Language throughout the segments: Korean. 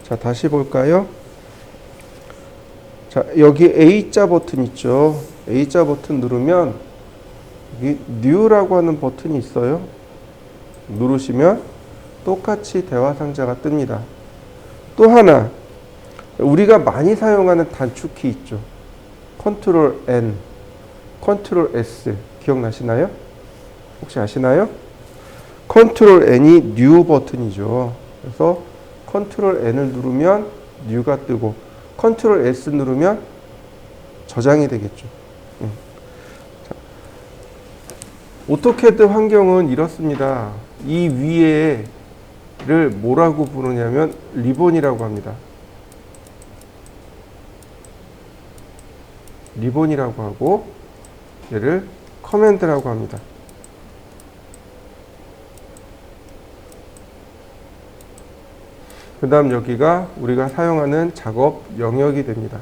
자, 다시 볼까요? 자, 여기 A자 버튼 있죠. A자 버튼 누르면 여기 New라고 하는 버튼이 있어요. 누르시면 똑같이 대화 상자가 뜹니다. 또 하나, 우리가 많이 사용하는 단축키 있죠. 컨트롤 N, 컨트롤 S 기억나시나요? 혹시 아시나요? 컨트롤 N이 뉴 버튼이죠. 그래서 컨트롤 N을 누르면 뉴가 뜨고 컨트롤 S 누르면 저장이 되겠죠. 자, 오토캐드 환경은 이렇습니다. 이 위에를 뭐라고 부르냐면 리본이라고 합니다. 리본이라고 하고 얘를 커맨드라고 합니다. 그 다음 여기가 우리가 사용하는 작업 영역이 됩니다.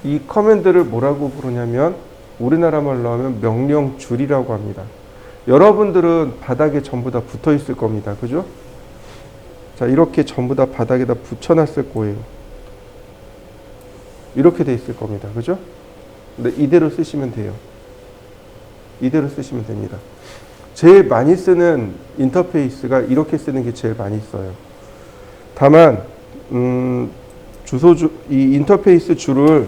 이 커맨드를 뭐라고 부르냐면 우리나라 말로 하면 명령줄이라고 합니다. 여러분들은 바닥에 전부 다 붙어 있을 겁니다. 그죠? 자, 이렇게 전부 다 바닥에다 붙여놨을 거예요. 이렇게 돼 있을 겁니다. 그죠? 근데 이대로 쓰시면 돼요. 이대로 쓰시면 됩니다. 제일 많이 쓰는 인터페이스가 이렇게 쓰는 게 제일 많이 써요. 다만 이 인터페이스 줄을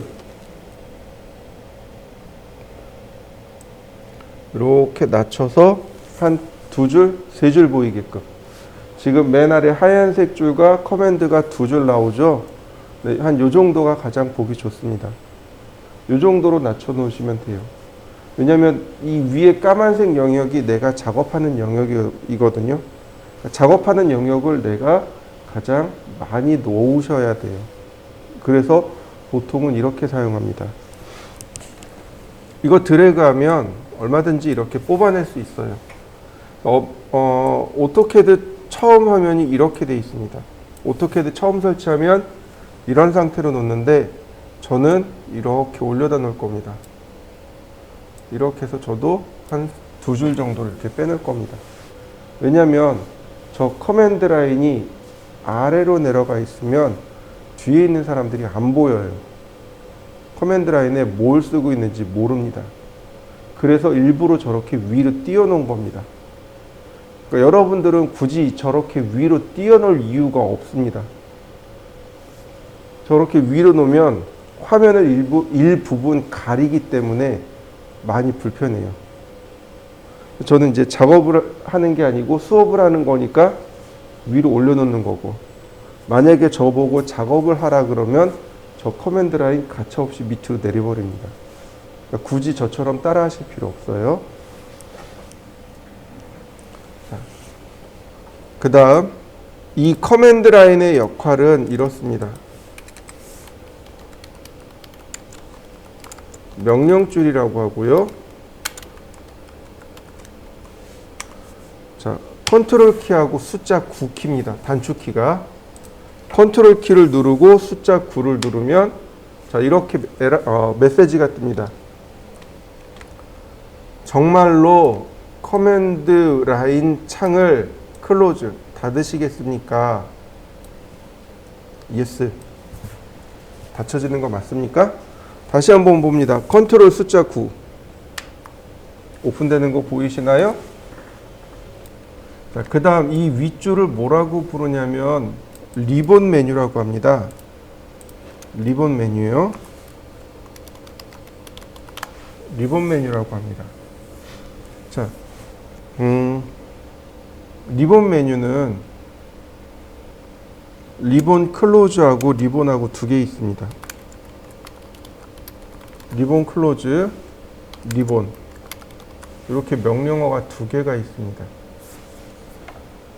이렇게 낮춰서 한 2줄, 3줄 보이게끔. 지금 맨 아래 하얀색 줄과 커맨드가 2줄 나오죠. 네, 한 요 정도가 가장 보기 좋습니다. 요 정도로 낮춰 놓으시면 돼요. 왜냐면 이 위에 까만색 영역이 내가 작업하는 영역이거든요. 작업하는 영역을 내가 가장 많이 놓으셔야 돼요. 그래서 보통은 이렇게 사용합니다. 이거 드래그하면 얼마든지 이렇게 뽑아낼 수 있어요. 오토캐드 처음 화면이 이렇게 돼 있습니다. 오토캐드 처음 설치하면 이런 상태로 놓는데 저는 이렇게 올려다 놓을 겁니다. 이렇게 해서 저도 한 2줄 정도를 이렇게 빼낼 겁니다. 왜냐면 저 커맨드 라인이 아래로 내려가 있으면 뒤에 있는 사람들이 안 보여요. 커맨드 라인에 뭘 쓰고 있는지 모릅니다. 그래서 일부러 저렇게 위로 띄워놓은 겁니다. 그러니까 여러분들은 굳이 저렇게 위로 띄워놓을 이유가 없습니다. 저렇게 위로 놓으면 화면을 일부분 가리기 때문에 많이 불편해요. 저는 이제 작업을 하는 게 아니고 수업을 하는 거니까 위로 올려놓는 거고, 만약에 저보고 작업을 하라 그러면 저 커맨드 라인 가차없이 밑으로 내려버립니다. 그러니까 굳이 저처럼 따라 하실 필요 없어요. 그 다음 이 커맨드 라인의 역할은 이렇습니다. 명령줄이라고 하고요. 자, 컨트롤 키하고 숫자 9키입니다. 단축키가. 컨트롤 키를 누르고 숫자 9를 누르면 자, 이렇게 메시지가 뜹니다. 정말로 커맨드 라인 창을 클로즈 닫으시겠습니까? 예스. 닫혀지는 거 맞습니까? 다시 한번 봅니다. 컨트롤 숫자 9 오픈되는 거 보이시나요? 자, 그 다음 이 윗줄을 뭐라고 부르냐면 리본 메뉴라고 합니다. 리본 메뉴요. 리본 메뉴라고 합니다. 자, 리본 메뉴는 리본 클로즈하고 리본하고 2개 있습니다. 리본 클로즈, 리본 이렇게 명령어가 2개가 있습니다.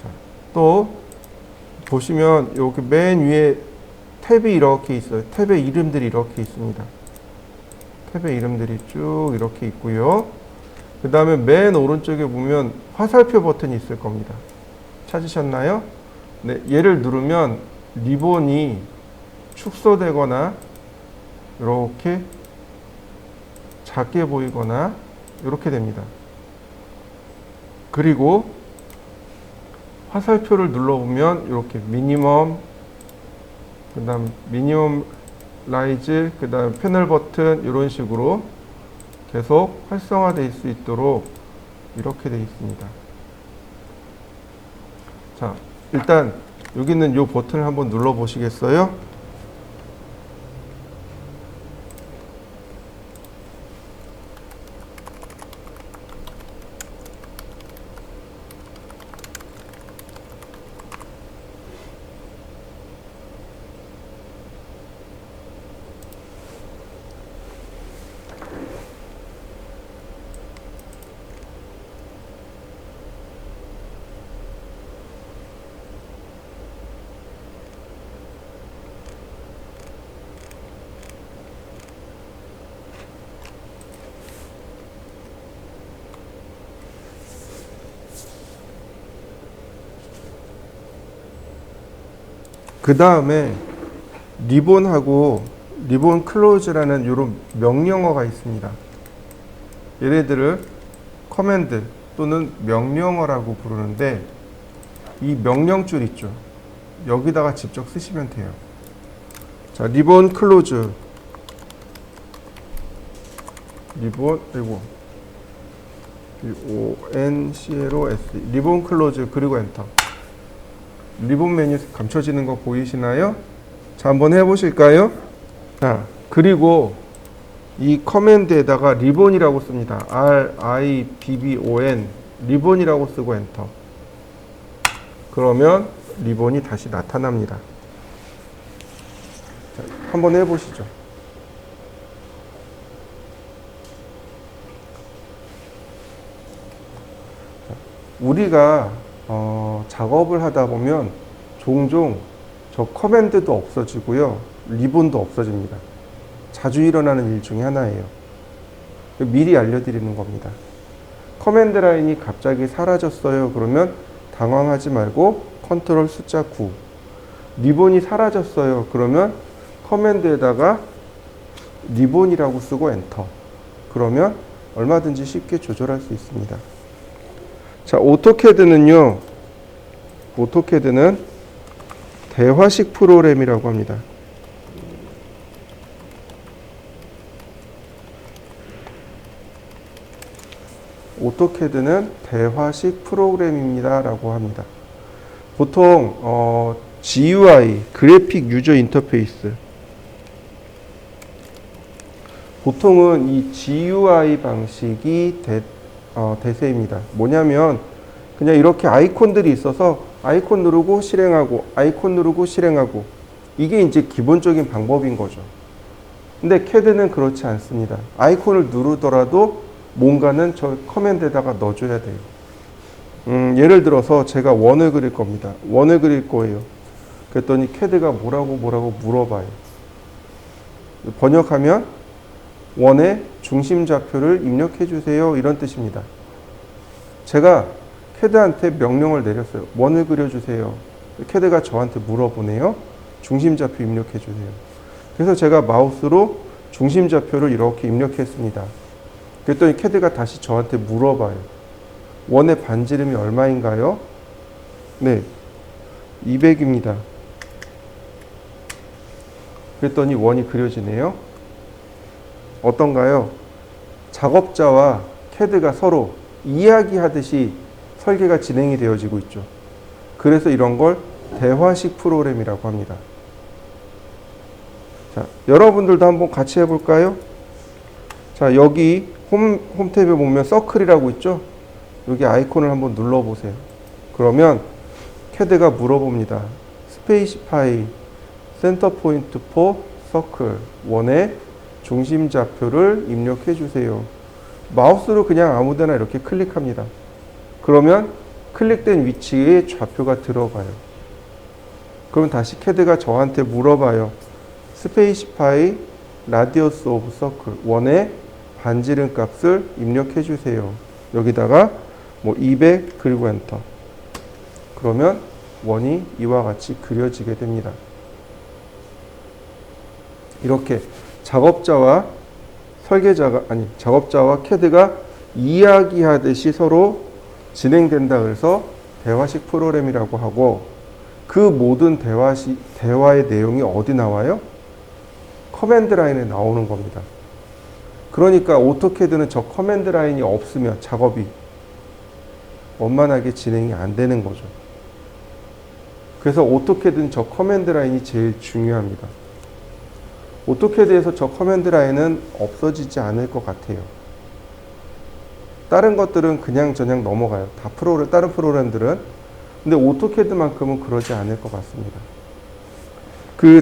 자, 또 보시면 여기 맨 위에 탭이 이렇게 있어요. 탭의 이름들이 이렇게 있습니다. 탭의 이름들이 쭉 이렇게 있고요. 그 다음에 맨 오른쪽에 보면 화살표 버튼이 있을 겁니다. 찾으셨나요? 네, 얘를 누르면 리본이 축소되거나 이렇게 작게 보이거나 이렇게 됩니다. 그리고 화살표를 눌러보면 이렇게 미니멈, 그 다음 미니멈 라이즈, 그 다음 패널 버튼 이런 식으로 계속 활성화될 수 있도록 이렇게 되어 있습니다. 자, 일단 여기 있는 이 버튼을 한번 눌러 보시겠어요? 그 다음에 리본하고 리본 클로즈라는 이런 명령어가 있습니다. 얘네들을 커맨드 또는 명령어라고 부르는데 이 명령줄 있죠. 여기다가 직접 쓰시면 돼요. 자, 리본 클로즈, 리본, 그리고 ONCLOS, 리본 클로즈, 그리고 엔터. 리본 메뉴 감춰지는 거 보이시나요? 자, 한번 해보실까요? 자, 그리고 이 커맨드에다가 리본이라고 씁니다. RIBBON, 리본이라고 쓰고 엔터. 그러면 리본이 다시 나타납니다. 자, 한번 해보시죠. 우리가 작업을 하다 보면 종종 저 커맨드도 없어지고요, 리본도 없어집니다. 자주 일어나는 일 중에 하나예요. 미리 알려드리는 겁니다. 커맨드 라인이 갑자기 사라졌어요. 그러면 당황하지 말고 컨트롤 숫자 9. 리본이 사라졌어요. 그러면 커맨드에다가 리본이라고 쓰고 엔터. 그러면 얼마든지 쉽게 조절할 수 있습니다. 자, 오토캐드는요, 오토캐드는 대화식 프로그램이라고 합니다. 오토캐드는 대화식 프로그램입니다 라고 합니다. 보통 GUI, 그래픽 유저 인터페이스, 보통은 이 GUI 방식이 대세입니다. 뭐냐면 그냥 이렇게 아이콘들이 있어서 아이콘 누르고 실행하고, 아이콘 누르고 실행하고, 이게 이제 기본적인 방법인 거죠. 근데 캐드는 그렇지 않습니다. 아이콘을 누르더라도 뭔가는 저 커맨드에다가 넣어줘야 돼요. 예를 들어서 제가 원을 그릴 겁니다. 원을 그릴 거예요. 그랬더니 캐드가 뭐라고 물어봐요. 번역하면 원의 중심 좌표를 입력해 주세요, 이런 뜻입니다. 제가 캐드한테 명령을 내렸어요. 원을 그려주세요. 캐드가 저한테 물어보네요. 중심 좌표 입력해 주세요. 그래서 제가 마우스로 중심 좌표를 이렇게 입력했습니다. 그랬더니 캐드가 다시 저한테 물어봐요. 원의 반지름이 얼마인가요? 네, 200입니다. 그랬더니 원이 그려지네요. 어떤가요? 작업자와 캐드가 서로 이야기하듯이 설계가 진행이 되어지고 있죠. 그래서 이런 걸 대화식 프로그램이라고 합니다. 자, 여러분들도 한번 같이 해볼까요? 자, 여기 홈 탭에 보면 서클이라고 있죠? 여기 아이콘을 한번 눌러보세요. 그러면 캐드가 물어봅니다. 스페이시파이 센터 포인트 포 서클, 원의 중심 좌표를 입력해 주세요. 마우스로 그냥 아무데나 이렇게 클릭합니다. 그러면 클릭된 위치에 좌표가 들어가요. 그럼 다시 캐드가 저한테 물어봐요. 스페이시파이 라디어스 오브 서클, 원의 반지름 값을 입력해 주세요. 여기다가 뭐 200 그리고 엔터. 그러면 원이 이와 같이 그려지게 됩니다. 이렇게 작업자와 CAD가 이야기하듯이 서로 진행된다 그래서 대화식 프로그램이라고 하고, 그 모든 대화의 내용이 어디 나와요? 커맨드 라인에 나오는 겁니다. 그러니까 오토캐드는 저 커맨드 라인이 없으면 작업이 원만하게 진행이 안 되는 거죠. 그래서 오토캐드는 저 커맨드 라인이 제일 중요합니다. 오토캐드에서 저 커맨드 라인은 없어지지 않을 것 같아요. 다른 것들은 그냥 저냥 넘어가요. 다른 프로그램들은. 근데 오토캐드만큼은 그러지 않을 것 같습니다.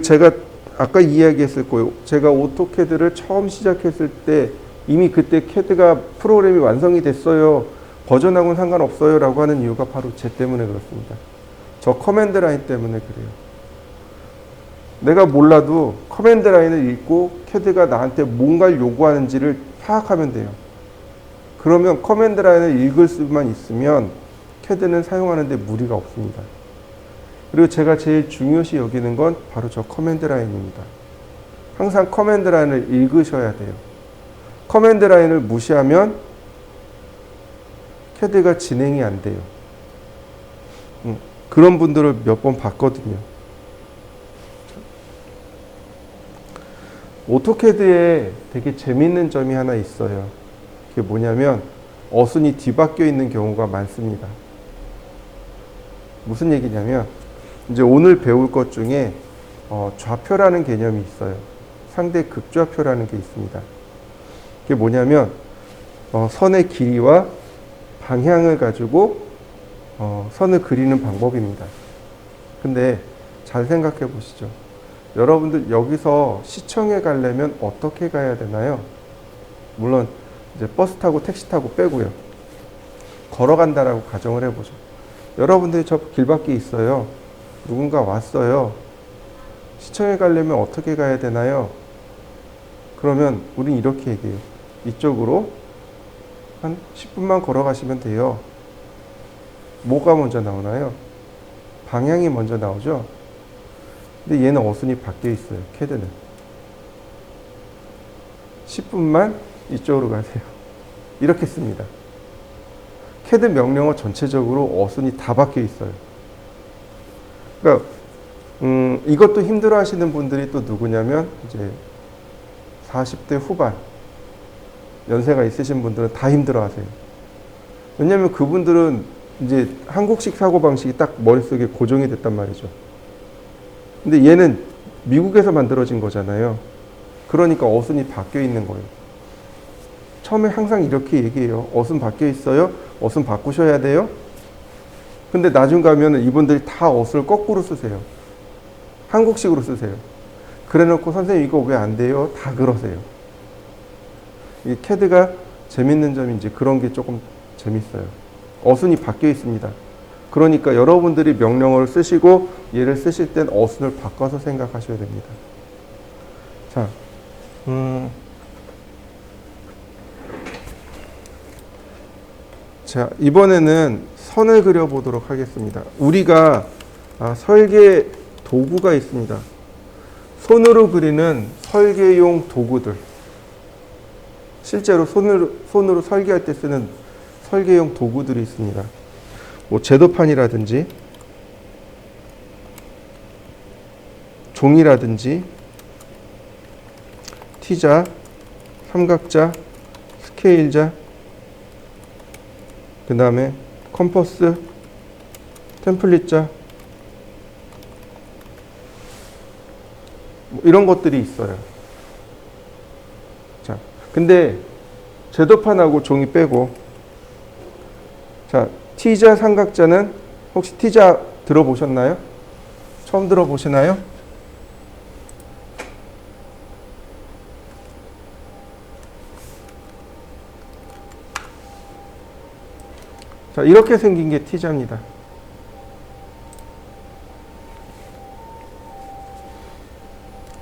제가 아까 이야기했을 거예요. 제가 오토캐드를 처음 시작했을 때 이미 그때 캐드가 프로그램이 완성이 됐어요. 버전하고는 상관없어요. 라고 하는 이유가 바로 쟤 때문에 그렇습니다. 저 커맨드 라인 때문에 그래요. 내가 몰라도 커맨드 라인을 읽고 캐드가 나한테 뭔가를 요구하는지를 파악하면 돼요. 그러면 커맨드 라인을 읽을 수만 있으면 캐드는 사용하는데 무리가 없습니다. 그리고 제가 제일 중요시 여기는 건 바로 저 커맨드 라인입니다. 항상 커맨드 라인을 읽으셔야 돼요. 커맨드 라인을 무시하면 캐드가 진행이 안 돼요. 그런 분들을 몇 번 봤거든요. 오토캐드에 되게 재밌는 점이 하나 있어요. 그게 뭐냐면 어순이 뒤바뀌어 있는 경우가 많습니다. 무슨 얘기냐면 이제 오늘 배울 것 중에 좌표라는 개념이 있어요. 상대 극좌표라는 게 있습니다. 그게 뭐냐면 선의 길이와 방향을 가지고 선을 그리는 방법입니다. 근데 잘 생각해 보시죠. 여러분들 여기서 시청에 가려면 어떻게 가야 되나요? 물론 이제 버스 타고 택시 타고 빼고요. 걸어간다라고 가정을 해보죠. 여러분들이 저 길밖에 있어요. 누군가 왔어요. 시청에 가려면 어떻게 가야 되나요? 그러면 우린 이렇게 얘기해요. 이쪽으로 한 10분만 걸어가시면 돼요. 뭐가 먼저 나오나요? 방향이 먼저 나오죠? 근데 얘는 어순이 바뀌어 있어요. 캐드는 10분만 이쪽으로 가세요. 이렇게 씁니다. 캐드 명령어 전체적으로 어순이 다 바뀌어 있어요. 그러니까 이것도 힘들어 하시는 분들이 또 누구냐면 이제 40대 후반 연세가 있으신 분들은 다 힘들어 하세요. 왜냐면 그분들은 이제 한국식 사고방식이 딱 머릿속에 고정이 됐단 말이죠. 근데 얘는 미국에서 만들어진 거잖아요. 그러니까 어순이 바뀌어 있는 거예요. 처음에 항상 이렇게 얘기해요. 어순 바뀌어 있어요. 어순 바꾸셔야 돼요. 근데 나중 가면은 이분들이 다 어순을 거꾸로 쓰세요. 한국식으로 쓰세요. 그래 놓고 선생님 이거 왜 안 돼요? 다 그러세요. 이 캐드가 재밌는 점이 이제 그런 게 조금 재밌어요. 어순이 바뀌어 있습니다. 그러니까 여러분들이 명령어를 쓰시고 얘를 쓰실 땐 어순을 바꿔서 생각하셔야 됩니다. 자, 이번에는 선을 그려보도록 하겠습니다. 우리가 설계 도구가 있습니다. 손으로 그리는 설계용 도구들. 실제로 손으로 설계할 때 쓰는 설계용 도구들이 있습니다. 뭐 제도판이라든지 종이라든지 T자, 삼각자, 스케일자, 그 다음에 컴퍼스, 템플릿자, 뭐 이런 것들이 있어요. 자, 근데 제도판하고 종이 빼고, 자, T자, 삼각자는 혹시 T자 들어보셨나요? 처음 들어보시나요? 자, 이렇게 생긴 게 T자입니다.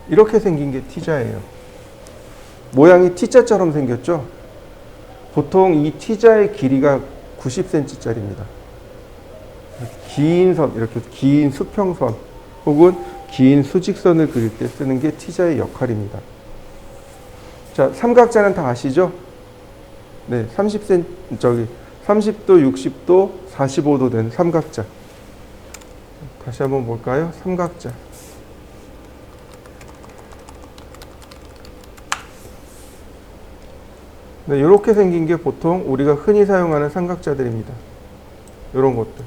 이렇게 생긴 게 T자예요. 모양이 T자처럼 생겼죠? 보통 이 T자의 길이가 90cm짜리입니다. 긴 선, 이렇게 긴 수평선 혹은 긴 수직선을 그릴 때 쓰는 게 T자의 역할입니다. 자, 삼각자는 다 아시죠? 네, 30cm, 30도, 60도, 45도 된 삼각자. 다시 한번 볼까요? 삼각자. 네, 이렇게 생긴 게 보통 우리가 흔히 사용하는 삼각자들입니다. 이런 것들.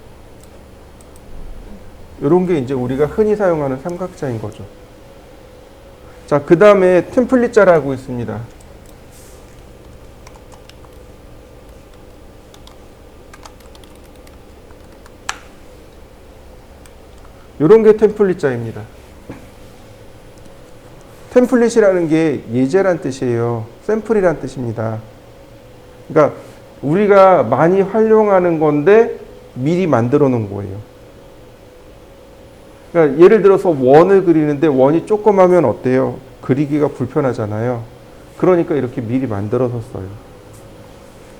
이런 게 이제 우리가 흔히 사용하는 삼각자인 거죠. 자, 그 다음에 템플릿자라고 있습니다. 이런 게 템플릿자입니다. 템플릿이라는 게 예제란 뜻이에요. 샘플이란 뜻입니다. 그러니까 우리가 많이 활용하는 건데 미리 만들어 놓은 거예요. 그러니까 예를 들어서 원을 그리는데 원이 조그마면 어때요? 그리기가 불편하잖아요. 그러니까 이렇게 미리 만들어서 써요.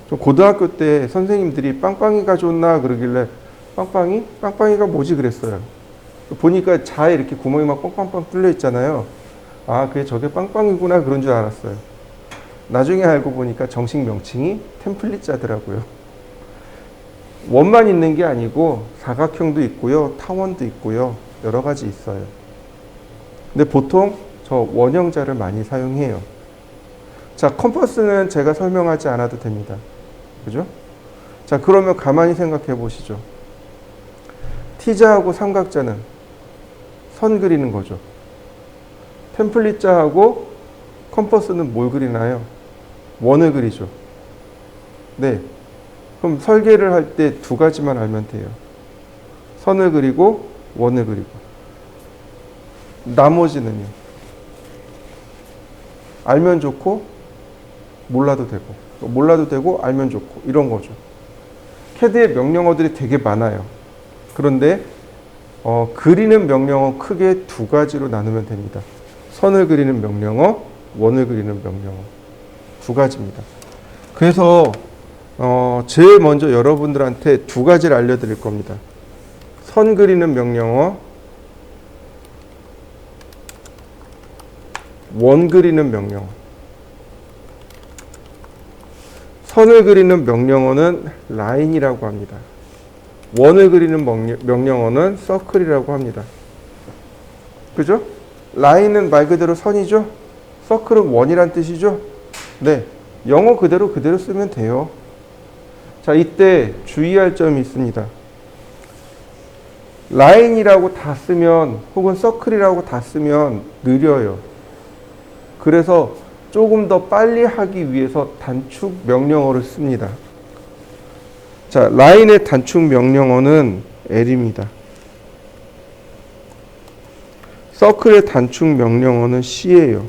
저 고등학교 때 선생님들이 빵빵이가 좋나 그러길래 빵빵이? 빵빵이가 뭐지 그랬어요. 보니까 자에 이렇게 구멍이 막 빵빵빵 뚫려 있잖아요. 아, 그게 저게 빵빵이구나 그런 줄 알았어요. 나중에 알고 보니까 정식 명칭이 템플릿자더라고요. 원만 있는 게 아니고 사각형도 있고요, 타원도 있고요, 여러 가지 있어요. 근데 보통 저 원형자를 많이 사용해요. 자, 컴퍼스는 제가 설명하지 않아도 됩니다. 그죠? 자, 그러면 가만히 생각해 보시죠. T자하고 삼각자는 선 그리는 거죠. 템플릿자하고 컴퍼스는 뭘 그리나요? 원을 그리죠. 네. 그럼 설계를 할 때 두 가지만 알면 돼요. 선을 그리고 원을 그리고. 나머지는요. 알면 좋고 몰라도 되고. 몰라도 되고 알면 좋고 이런 거죠. CAD의 명령어들이 되게 많아요. 그런데 그리는 명령어 크게 두 가지로 나누면 됩니다. 선을 그리는 명령어, 원을 그리는 명령어. 두 가지입니다. 그래서 제일 먼저 여러분들한테 두 가지를 알려드릴 겁니다. 선 그리는 명령어, 원 그리는 명령어. 선을 그리는 명령어는 라인이라고 합니다. 원을 그리는 명령어는 서클이라고 합니다. 그죠? 라인은 말 그대로 선이죠? 서클은 원이란 뜻이죠? 네. 영어 그대로 쓰면 돼요. 자, 이때 주의할 점이 있습니다. 라인이라고 다 쓰면 혹은 서클이라고 다 쓰면 느려요. 그래서 조금 더 빨리 하기 위해서 단축 명령어를 씁니다. 자, 라인의 단축 명령어는 L입니다. 서클의 단축 명령어는 C예요.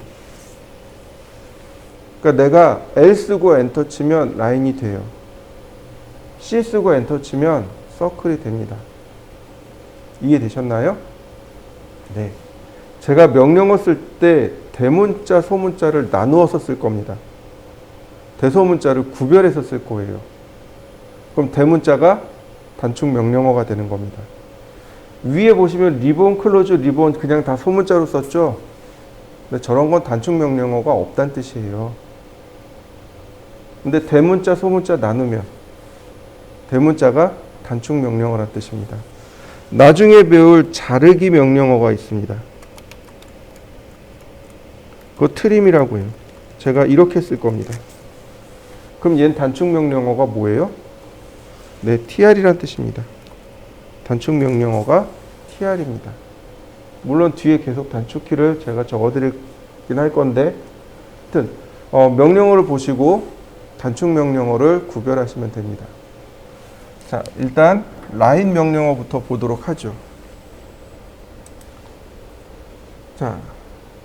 그러니까 내가 L 쓰고 엔터 치면 라인이 돼요. C 쓰고 엔터 치면 서클이 됩니다. 이해되셨나요? 네. 제가 명령어 쓸 때 대문자, 소문자를 나누어서 쓸 겁니다. 대소문자를 구별해서 쓸 거예요. 그럼 대문자가 단축 명령어가 되는 겁니다. 위에 보시면 리본, 클로즈, 리본 그냥 다 소문자로 썼죠? 근데 저런 건 단축 명령어가 없다는 뜻이에요. 근데 대문자, 소문자 나누면 대문자가 단축 명령어란 뜻입니다. 나중에 배울 자르기 명령어가 있습니다. 그거 트림이라고 해요. 제가 이렇게 쓸 겁니다. 그럼 얘는 단축 명령어가 뭐예요? 네, tr이란 뜻입니다. 단축 명령어가 tr입니다. 물론 뒤에 계속 단축키를 제가 적어드리긴 할 건데 하여튼 명령어를 보시고 단축 명령어를 구별하시면 됩니다. 자, 일단 라인 명령어부터 보도록 하죠. 자,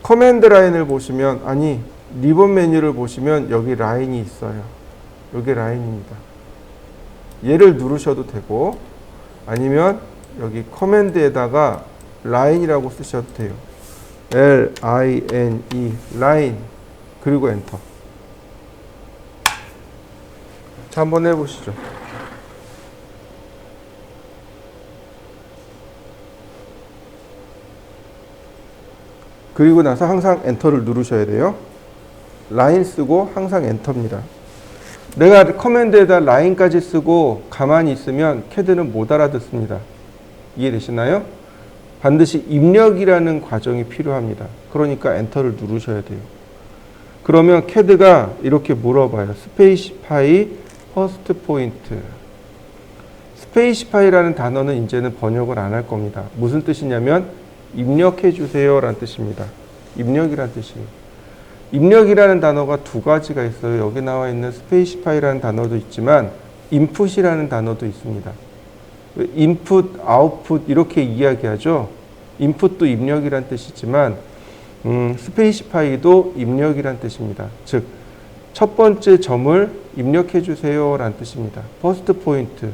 커맨드 라인을 보시면, 아니 리본 메뉴를 보시면 여기 라인이 있어요. 여기 라인입니다. 얘를 누르셔도 되고 아니면 여기 커맨드에다가 라인이라고 쓰셔도 돼요. L-I-N-E 라인 그리고 엔터. 자, 한번 해보시죠. 그리고 나서 항상 엔터를 누르셔야 돼요. 라인 쓰고 항상 엔터입니다. 내가 커맨드에다 라인까지 쓰고 가만히 있으면 CAD는 못 알아듣습니다. 이해되시나요? 반드시 입력이라는 과정이 필요합니다. 그러니까 엔터를 누르셔야 돼요. 그러면 CAD가 이렇게 물어봐요. 스페이시파이 퍼스트 포인트. 스페이시파이라는 단어는 이제는 번역을 안 할 겁니다. 무슨 뜻이냐면 입력해 주세요 라는 뜻입니다. 입력이라는 뜻이에요. 입력이라는 단어가 두 가지가 있어요. 여기 나와 있는 스페이시파이라는 단어도 있지만 인풋이라는 단어도 있습니다. 인풋, 아웃풋 이렇게 이야기하죠. 인풋도 입력이란 뜻이지만 스페이시파이도 입력이란 뜻입니다. 즉, 첫 번째 점을 입력해 주세요 라는 뜻입니다. 퍼스트 포인트,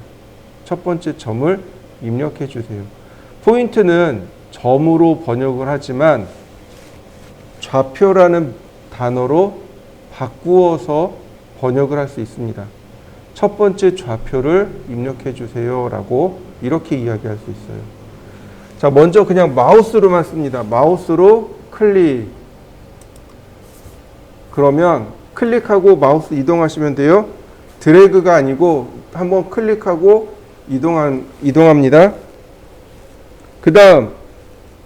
첫 번째 점을 입력해 주세요. 포인트는 점으로 번역을 하지만 좌표라는 단어로 바꾸어서 번역을 할 수 있습니다. 첫 번째 좌표를 입력해 주세요 라고 이렇게 이야기할 수 있어요. 자, 먼저 그냥 마우스로만 씁니다. 마우스로 클릭. 그러면 클릭하고 마우스 이동하시면 돼요. 드래그가 아니고 한번 클릭하고 이동합니다. 그 다음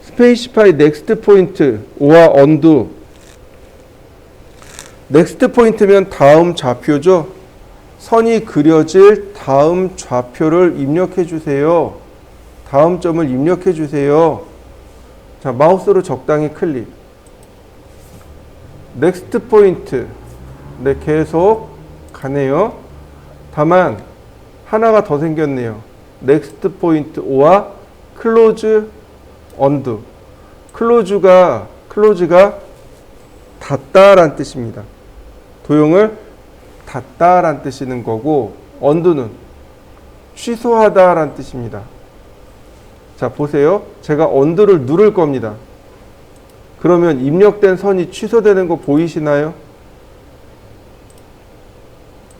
스페이시파이 넥스트 포인트 오와 언두. 넥스트 포인트면 다음 좌표죠. 선이 그려질 다음 좌표를 입력해 주세요. 다음 점을 입력해 주세요. 자, 마우스로 적당히 클릭. 넥스트 포인트. 네, 계속 가네요. 다만 하나가 더 생겼네요. 넥스트 포인트 오와 클로즈 언두. 클로즈가 닫다란 뜻입니다. 도형을 닫다란 뜻이는 거고 언두는 취소하다란 뜻입니다. 자, 보세요. 제가 언두를 누를 겁니다. 그러면 입력된 선이 취소되는 거 보이시나요?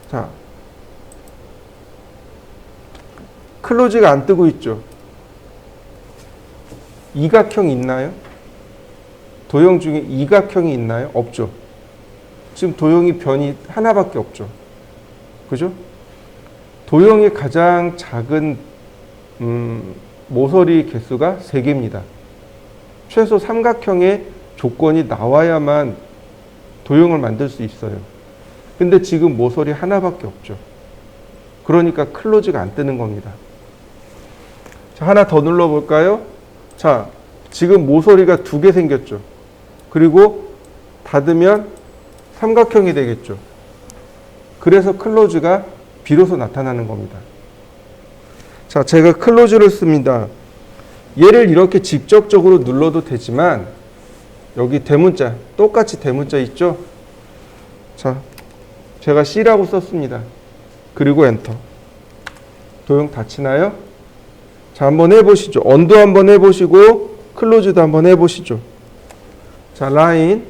자, 클로즈가 안 뜨고 있죠. 이각형이 있나요? 도형 중에 이각형이 있나요? 없죠. 지금 도형이 변이 하나밖에 없죠. 그죠? 도형의 가장 작은 모서리 개수가 3개입니다. 최소 삼각형의 조건이 나와야만 도형을 만들 수 있어요. 근데 지금 모서리 하나밖에 없죠. 그러니까 클로즈가 안 뜨는 겁니다. 자, 하나 더 눌러볼까요? 자, 지금 모서리가 2개 생겼죠. 그리고 닫으면 삼각형이 되겠죠. 그래서 클로즈가 비로소 나타나는 겁니다. 자, 제가 클로즈를 씁니다. 얘를 이렇게 직접적으로 눌러도 되지만 여기 대문자, 똑같이 대문자 있죠? 자, 제가 C라고 썼습니다. 그리고 엔터. 도형 닫히나요? 자, 한번 해보시죠. 언두 한번 해보시고 클로즈도 한번 해보시죠. 자, 라인.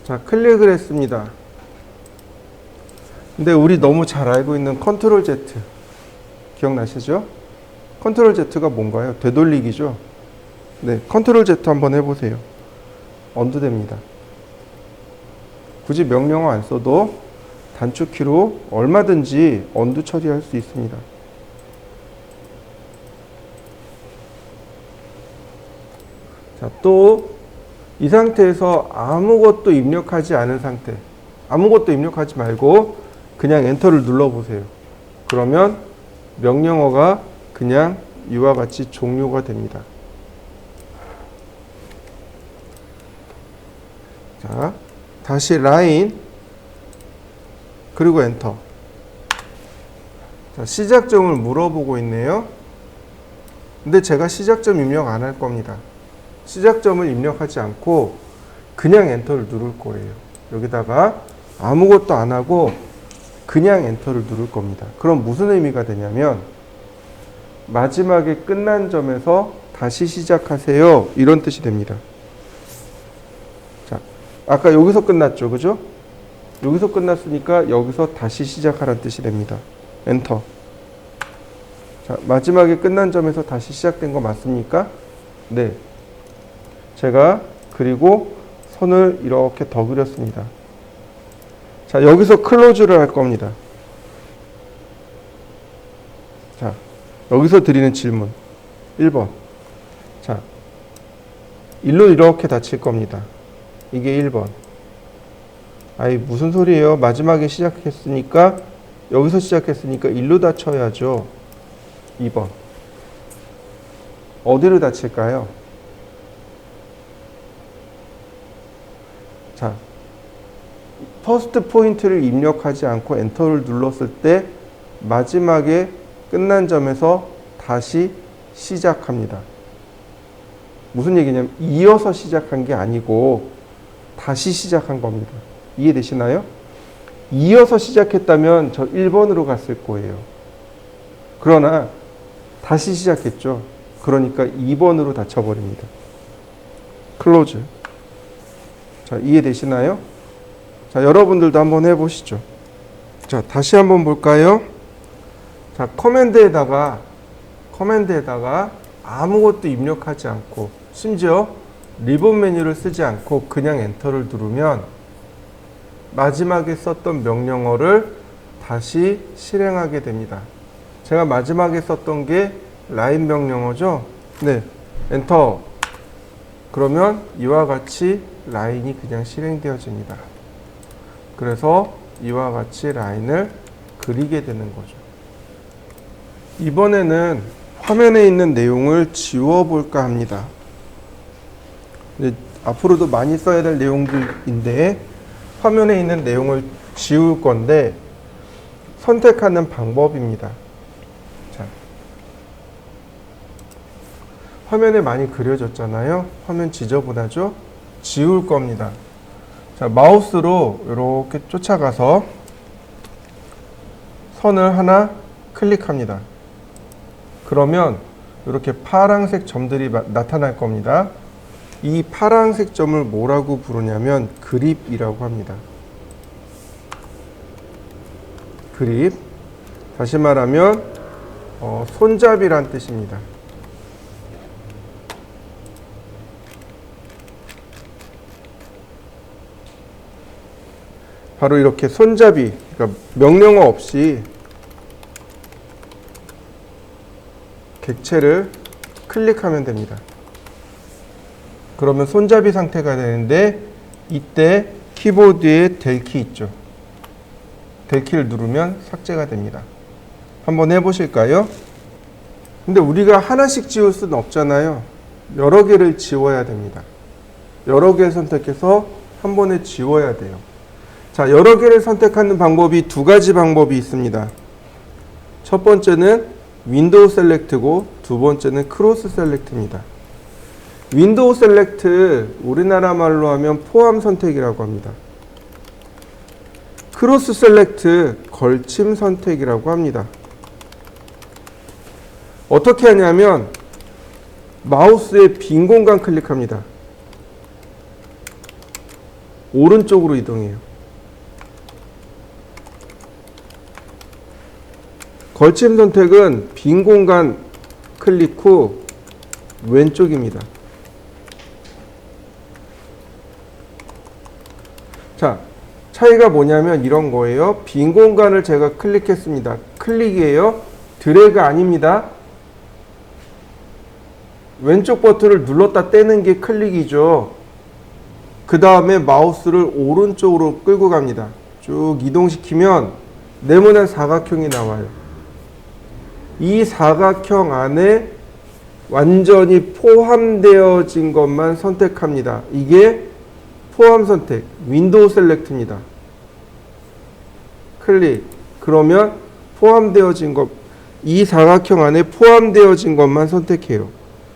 자, 클릭을 했습니다. 근데 우리 너무 잘 알고 있는 컨트롤 Z 기억나시죠? 컨트롤 Z가 뭔가요? 되돌리기죠. 네, 컨트롤 Z 한번 해보세요. 언두 됩니다. 굳이 명령어 안 써도 단축키로 얼마든지 언두 처리할 수 있습니다. 자, 또 이 상태에서 아무것도 입력하지 않은 상태, 아무것도 입력하지 말고 그냥 엔터를 눌러보세요. 그러면 명령어가 그냥 이와 같이 종료가 됩니다. 자, 다시 라인 그리고 엔터. 자, 시작점을 물어보고 있네요. 근데 제가 시작점 입력 안 할 겁니다. 시작점을 입력하지 않고 그냥 엔터를 누를 거예요. 여기다가 아무것도 안 하고 그냥 엔터를 누를 겁니다. 그럼 무슨 의미가 되냐면 마지막에 끝난 점에서 다시 시작하세요. 이런 뜻이 됩니다. 자, 아까 여기서 끝났죠. 그죠? 여기서 끝났으니까 여기서 다시 시작하라는 뜻이 됩니다. 엔터. 자, 마지막에 끝난 점에서 다시 시작된 거 맞습니까? 네. 제가 그리고 선을 이렇게 더 그렸습니다. 자, 여기서 클로즈를 할 겁니다. 자, 여기서 드리는 질문. 1번. 자, 일로 이렇게 닫힐 겁니다. 이게 1번. 아이, 무슨 소리예요? 마지막에 시작했으니까, 여기서 시작했으니까 일로 닫혀야죠. 2번. 어디로 닫힐까요? 자, 퍼스트 포인트를 입력하지 않고 엔터를 눌렀을 때 마지막에 끝난 점에서 다시 시작합니다. 무슨 얘기냐면 이어서 시작한 게 아니고 다시 시작한 겁니다. 이해되시나요? 이어서 시작했다면 저 1번으로 갔을 거예요. 그러나 다시 시작했죠. 그러니까 2번으로 닫혀버립니다. 클로즈. 자, 이해되시나요? 자, 여러분들도 한번 해보시죠. 자, 다시 한번 볼까요? 자, 커맨드에다가 아무것도 입력하지 않고 심지어 리본 메뉴를 쓰지 않고 그냥 엔터를 누르면 마지막에 썼던 명령어를 다시 실행하게 됩니다. 제가 마지막에 썼던 게 라인 명령어죠. 네, 엔터. 그러면 이와 같이 라인이 그냥 실행되어집니다. 그래서 이와 같이 라인을 그리게 되는 거죠. 이번에는 화면에 있는 내용을 지워볼까 합니다. 앞으로도 많이 써야 될 내용들인데 화면에 있는 내용을 지울 건데 선택하는 방법입니다. 자, 화면에 많이 그려졌잖아요. 화면 지저분하죠? 지울 겁니다. 자, 마우스로 이렇게 쫓아가서 선을 하나 클릭합니다. 그러면 이렇게 파란색 점들이 나타날 겁니다. 이 파란색 점을 뭐라고 부르냐면 그립이라고 합니다. 그립. 다시 말하면 손잡이란 뜻입니다. 바로 이렇게 손잡이, 그러니까 명령어 없이 객체를 클릭하면 됩니다. 그러면 손잡이 상태가 되는데 이때 키보드에 델 키 있죠. 델 키를 누르면 삭제가 됩니다. 한번 해보실까요? 근데 우리가 하나씩 지울 수는 없잖아요. 여러 개를 지워야 됩니다. 여러 개를 선택해서 한 번에 지워야 돼요. 자, 여러 개를 선택하는 방법이 두 가지 방법이 있습니다. 첫 번째는 윈도우 셀렉트고 두 번째는 크로스 셀렉트입니다. 윈도우 셀렉트, 우리나라 말로 하면 포함 선택이라고 합니다. 크로스 셀렉트, 걸침 선택이라고 합니다. 어떻게 하냐면 마우스의 빈 공간 클릭합니다. 오른쪽으로 이동해요. 걸침 선택은 빈 공간 클릭 후 왼쪽입니다. 자, 차이가 뭐냐면 이런 거예요. 빈 공간을 제가 클릭했습니다. 클릭이에요. 드래그 아닙니다. 왼쪽 버튼을 눌렀다 떼는 게 클릭이죠. 그 다음에 마우스를 오른쪽으로 끌고 갑니다. 쭉 이동시키면 네모난 사각형이 나와요. 이 사각형 안에 완전히 포함되어진 것만 선택합니다. 이게 포함 선택, 윈도우 셀렉트입니다. 클릭. 그러면 포함되어진 것, 이 사각형 안에 포함되어진 것만 선택해요.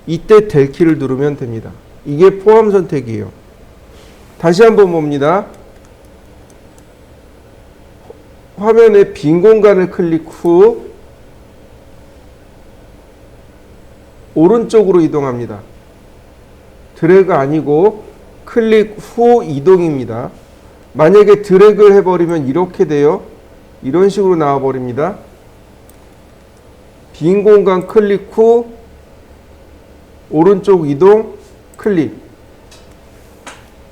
이때 델 키를 누르면 됩니다. 이게 포함 선택이에요. 다시 한번 봅니다. 화면에 빈 공간을 클릭 후 오른쪽으로 이동합니다. 드래그 아니고 클릭 후 이동입니다. 만약에 드래그를 해버리면 이렇게 돼요. 이런 식으로 나와버립니다. 빈 공간 클릭 후 오른쪽 이동, 클릭.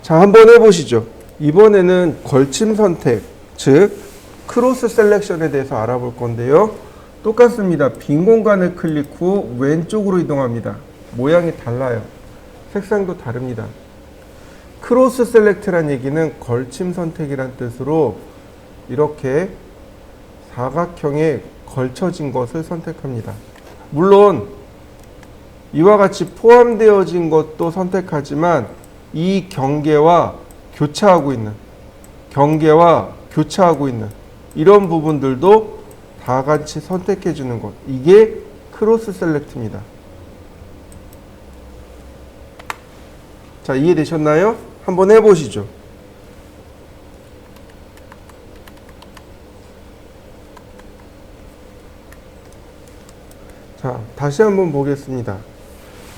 자, 한번 해보시죠. 이번에는 걸침 선택, 즉 크로스 셀렉션에 대해서 알아볼 건데요. 똑같습니다. 빈 공간을 클릭 후 왼쪽으로 이동합니다. 모양이 달라요. 색상도 다릅니다. 크로스 셀렉트란 얘기는 걸침 선택이란 뜻으로 이렇게 사각형에 걸쳐진 것을 선택합니다. 물론 이와 같이 포함되어진 것도 선택하지만 이 경계와 교차하고 있는 이런 부분들도 다 같이 선택해 주는 것. 이게 크로스 셀렉트입니다. 자, 이해되셨나요? 한번 해보시죠. 자, 다시 한번 보겠습니다.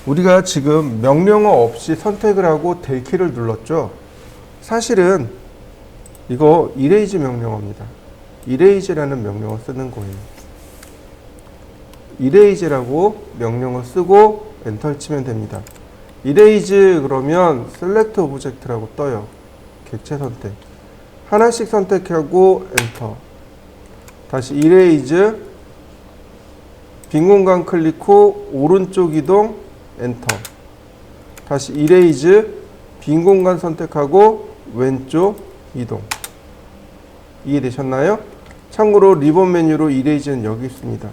우리가 지금 명령어 없이 선택을 하고 del 키를 눌렀죠. 사실은 이거 erase 명령어입니다. erase라는 명령어 쓰는 거예요. erase라고 명령어 쓰고 엔터를 치면 됩니다. erase 그러면 select object라고 떠요. 객체 선택. 하나씩 선택하고 엔터. 다시 erase 빈 공간 클릭 후 오른쪽 이동 엔터. 다시 erase 빈 공간 선택하고 왼쪽 이동. 이해되셨나요? 참고로 리본 메뉴로 erase는 여기 있습니다.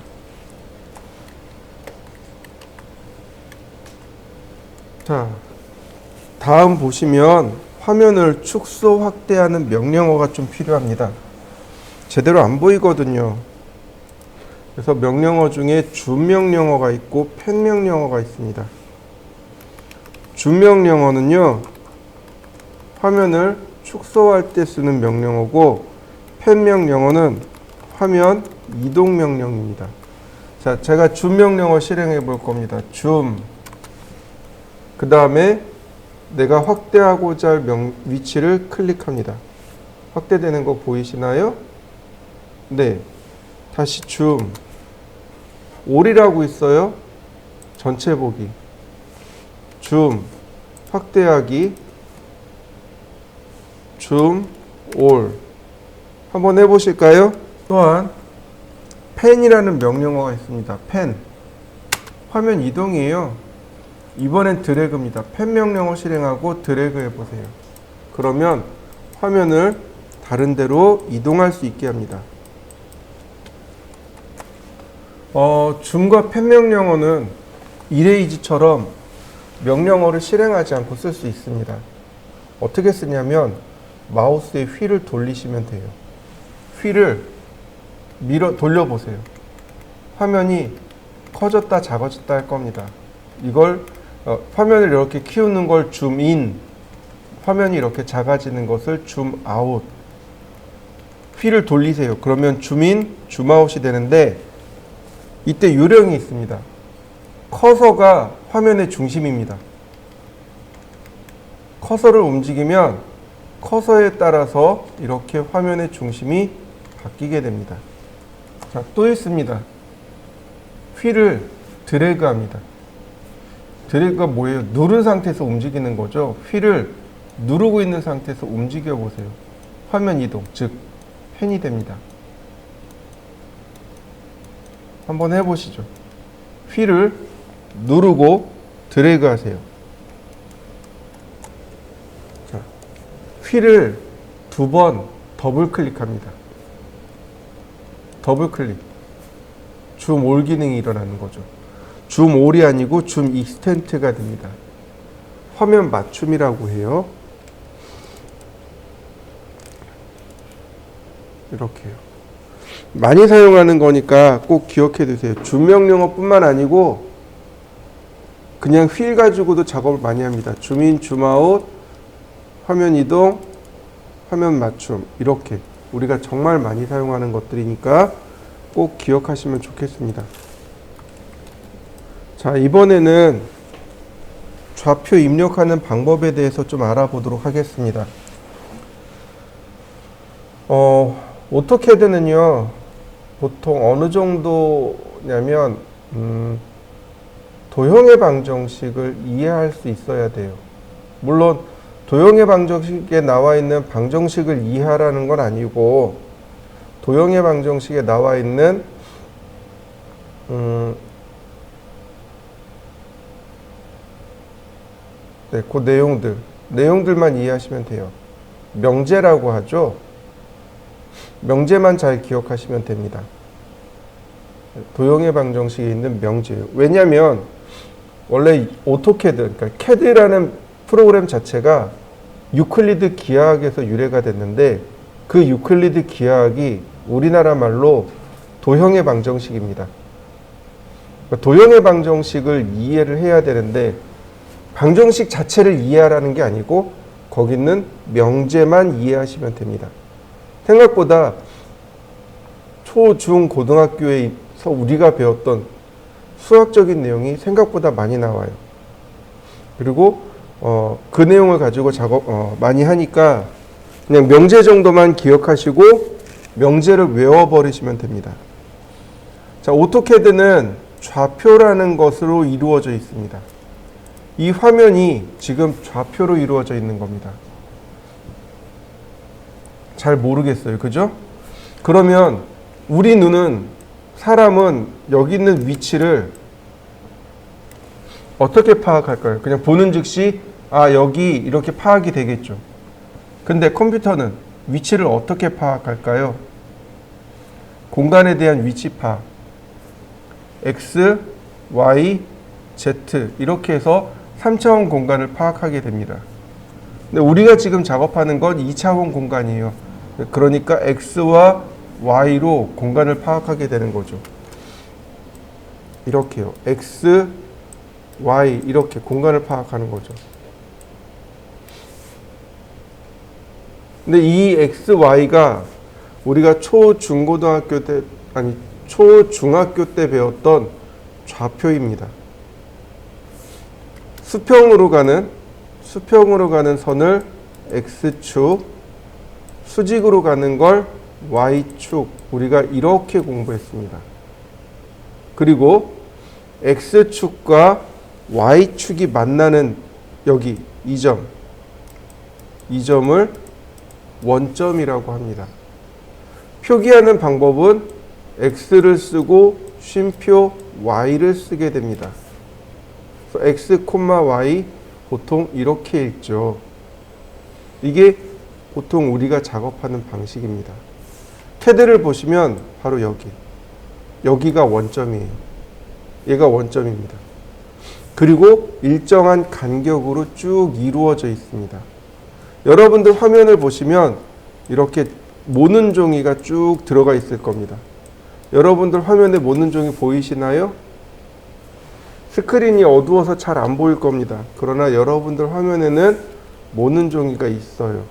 자, 다음 보시면 화면을 축소 확대하는 명령어가 좀 필요합니다. 제대로 안 보이거든요. 그래서 명령어 중에 줌 명령어가 있고 펜 명령어가 있습니다. 줌 명령어는요, 화면을 축소할 때 쓰는 명령어고, 펜 명령어는 화면 이동 명령입니다. 자, 제가 줌 명령어 실행해 볼 겁니다. 줌. 그 다음에 내가 확대하고자 할 위치를 클릭합니다. 확대되는 거 보이시나요? 네. 다시 줌. 올이라고 있어요. 전체 보기. 줌. 확대하기. 줌. 올. 한번 해보실까요? 또한 펜이라는 명령어가 있습니다. 펜. 화면 이동이에요. 이번엔 드래그입니다. 펜 명령어 실행하고 드래그 해보세요. 그러면 화면을 다른 데로 이동할 수 있게 합니다. 줌과 펜 명령어는 erase처럼 명령어를 실행하지 않고 쓸 수 있습니다. 어떻게 쓰냐면 마우스의 휠을 돌리시면 돼요. 휠을 돌려보세요. 화면이 커졌다 작아졌다 할 겁니다. 이걸 화면을 이렇게 키우는 걸 줌인, 화면이 이렇게 작아지는 것을 줌아웃. 휠을 돌리세요. 그러면 줌인, 줌아웃이 되는데 이때 요령이 있습니다. 커서가 화면의 중심입니다. 커서를 움직이면 커서에 따라서 이렇게 화면의 중심이 바뀌게 됩니다. 자, 또 있습니다. 휠을 드래그합니다. 드래그가 뭐예요? 누른 상태에서 움직이는 거죠. 휠을 누르고 있는 상태에서 움직여 보세요. 화면 이동, 즉 펜이 됩니다. 한번 해보시죠. 휠을 누르고 드래그 하세요. 자, 휠을 2번 더블 클릭합니다. 더블 클릭. 줌 올 기능이 일어나는 거죠. 줌 올이 아니고 줌 익스텐트가 됩니다. 화면 맞춤이라고 해요. 이렇게요. 많이 사용하는 거니까 꼭 기억해 두세요. 줌 명령어 뿐만 아니고 그냥 휠 가지고도 작업을 많이 합니다. 줌인, 줌아웃, 화면 이동, 화면 맞춤. 이렇게 우리가 정말 많이 사용하는 것들이니까 꼭 기억하시면 좋겠습니다. 자, 이번에는 좌표 입력하는 방법에 대해서 좀 알아보도록 하겠습니다. 오토캐드는요, 보통 어느 정도냐면, 도형의 방정식을 이해할 수 있어야 돼요. 물론 도형의 방정식에 나와 있는 방정식을 이해하라는 건 아니고 도형의 방정식에 나와 있는 그 내용들만 이해하시면 돼요. 명제라고 하죠. 명제만 잘 기억하시면 됩니다. 도형의 방정식에 있는 명제예요. 왜냐하면 원래 오토캐드, 그러니까 CAD라는 프로그램 자체가 유클리드 기하학에서 유래가 됐는데 그 유클리드 기하학이 우리나라 말로 도형의 방정식입니다. 그러니까 도형의 방정식을 이해를 해야 되는데 방정식 자체를 이해하라는 게 아니고 거기 있는 명제만 이해하시면 됩니다. 생각보다 초, 중, 고등학교에서 우리가 배웠던 수학적인 내용이 생각보다 많이 나와요. 그리고 그 내용을 가지고 많이 하니까 그냥 명제 정도만 기억하시고 명제를 외워버리시면 됩니다. 자, 오토캐드는 좌표라는 것으로 이루어져 있습니다. 이 화면이 지금 좌표로 이루어져 있는 겁니다. 잘 모르겠어요. 그죠? 그러면 우리 눈은, 사람은 여기 있는 위치를 어떻게 파악할까요? 그냥 보는 즉시 여기 이렇게 파악이 되겠죠. 근데 컴퓨터는 위치를 어떻게 파악할까요? 공간에 대한 위치 파악. X, Y, Z 이렇게 해서 3차원 공간을 파악하게 됩니다. 근데 우리가 지금 작업하는 건 2차원 공간이에요. 그러니까 X와 Y로 공간을 파악하게 되는 거죠. 이렇게요. X, Y 이렇게 공간을 파악하는 거죠. 근데 이 X, Y가 우리가 초중학교 때 배웠던 좌표입니다. 수평으로 가는 선을 X축, 수직으로 가는 걸 Y축, 우리가 이렇게 공부했습니다. 그리고 X축과 Y축이 만나는 여기 이 점을 원점이라고 합니다. 표기하는 방법은 X를 쓰고 쉼표 Y를 쓰게 됩니다. X, Y 보통 이렇게 읽죠. 이게 보통 우리가 작업하는 방식입니다. 캐드를 보시면 바로 여기가 원점이에요. 얘가 원점입니다. 그리고 일정한 간격으로 쭉 이루어져 있습니다. 여러분들 화면을 보시면 이렇게 모는 종이가 쭉 들어가 있을 겁니다. 여러분들 화면에 모는 종이 보이시나요? 스크린이 어두워서 잘 안 보일 겁니다. 그러나 여러분들 화면에는 모는 종이가 있어요.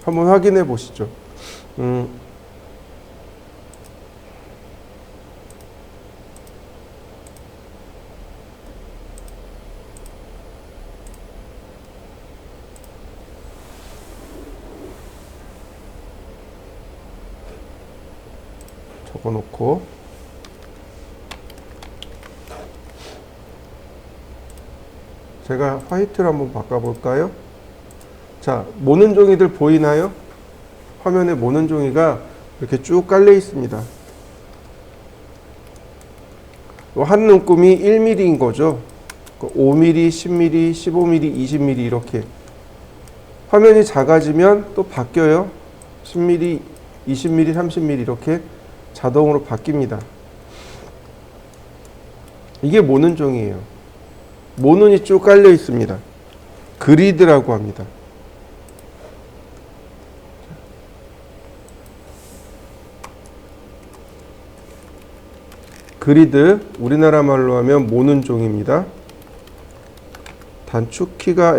한번 확인해 보시죠. 적어놓고 제가 화이트로 한번 바꿔볼까요? 자, 모는 종이들 보이나요? 화면에 모는 종이가 이렇게 쭉 깔려 있습니다. 한 눈금이 1mm인 거죠. 5mm, 10mm, 15mm, 20mm 이렇게. 화면이 작아지면 또 바뀌어요. 10mm, 20mm, 30mm 이렇게 자동으로 바뀝니다. 이게 모는 종이에요. 모눈이 쭉 깔려 있습니다. 그리드라고 합니다. 그리드, 우리나라 말로 하면 모눈 종입니다. 단축키가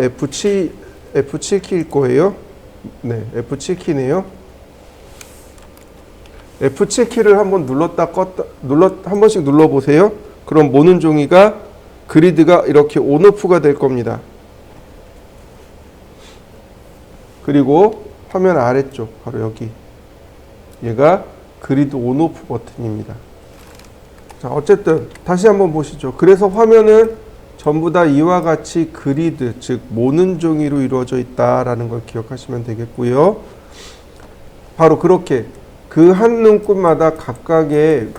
F7키일 거예요. 네, F7키네요. F7키를 한번 눌렀다 껐다, 한 번씩 눌러보세요. 그럼 모눈 종이가 그리드가 이렇게 온오프가 될 겁니다. 그리고 화면 아래쪽 바로 여기 얘가 그리드 온오프 버튼입니다. 자, 어쨌든 다시 한번 보시죠. 그래서 화면은 전부 다 이와 같이 그리드, 즉 모는 종이로 이루어져 있다라는 걸 기억하시면 되겠고요. 바로 그렇게 그 한 눈곱마다 각각의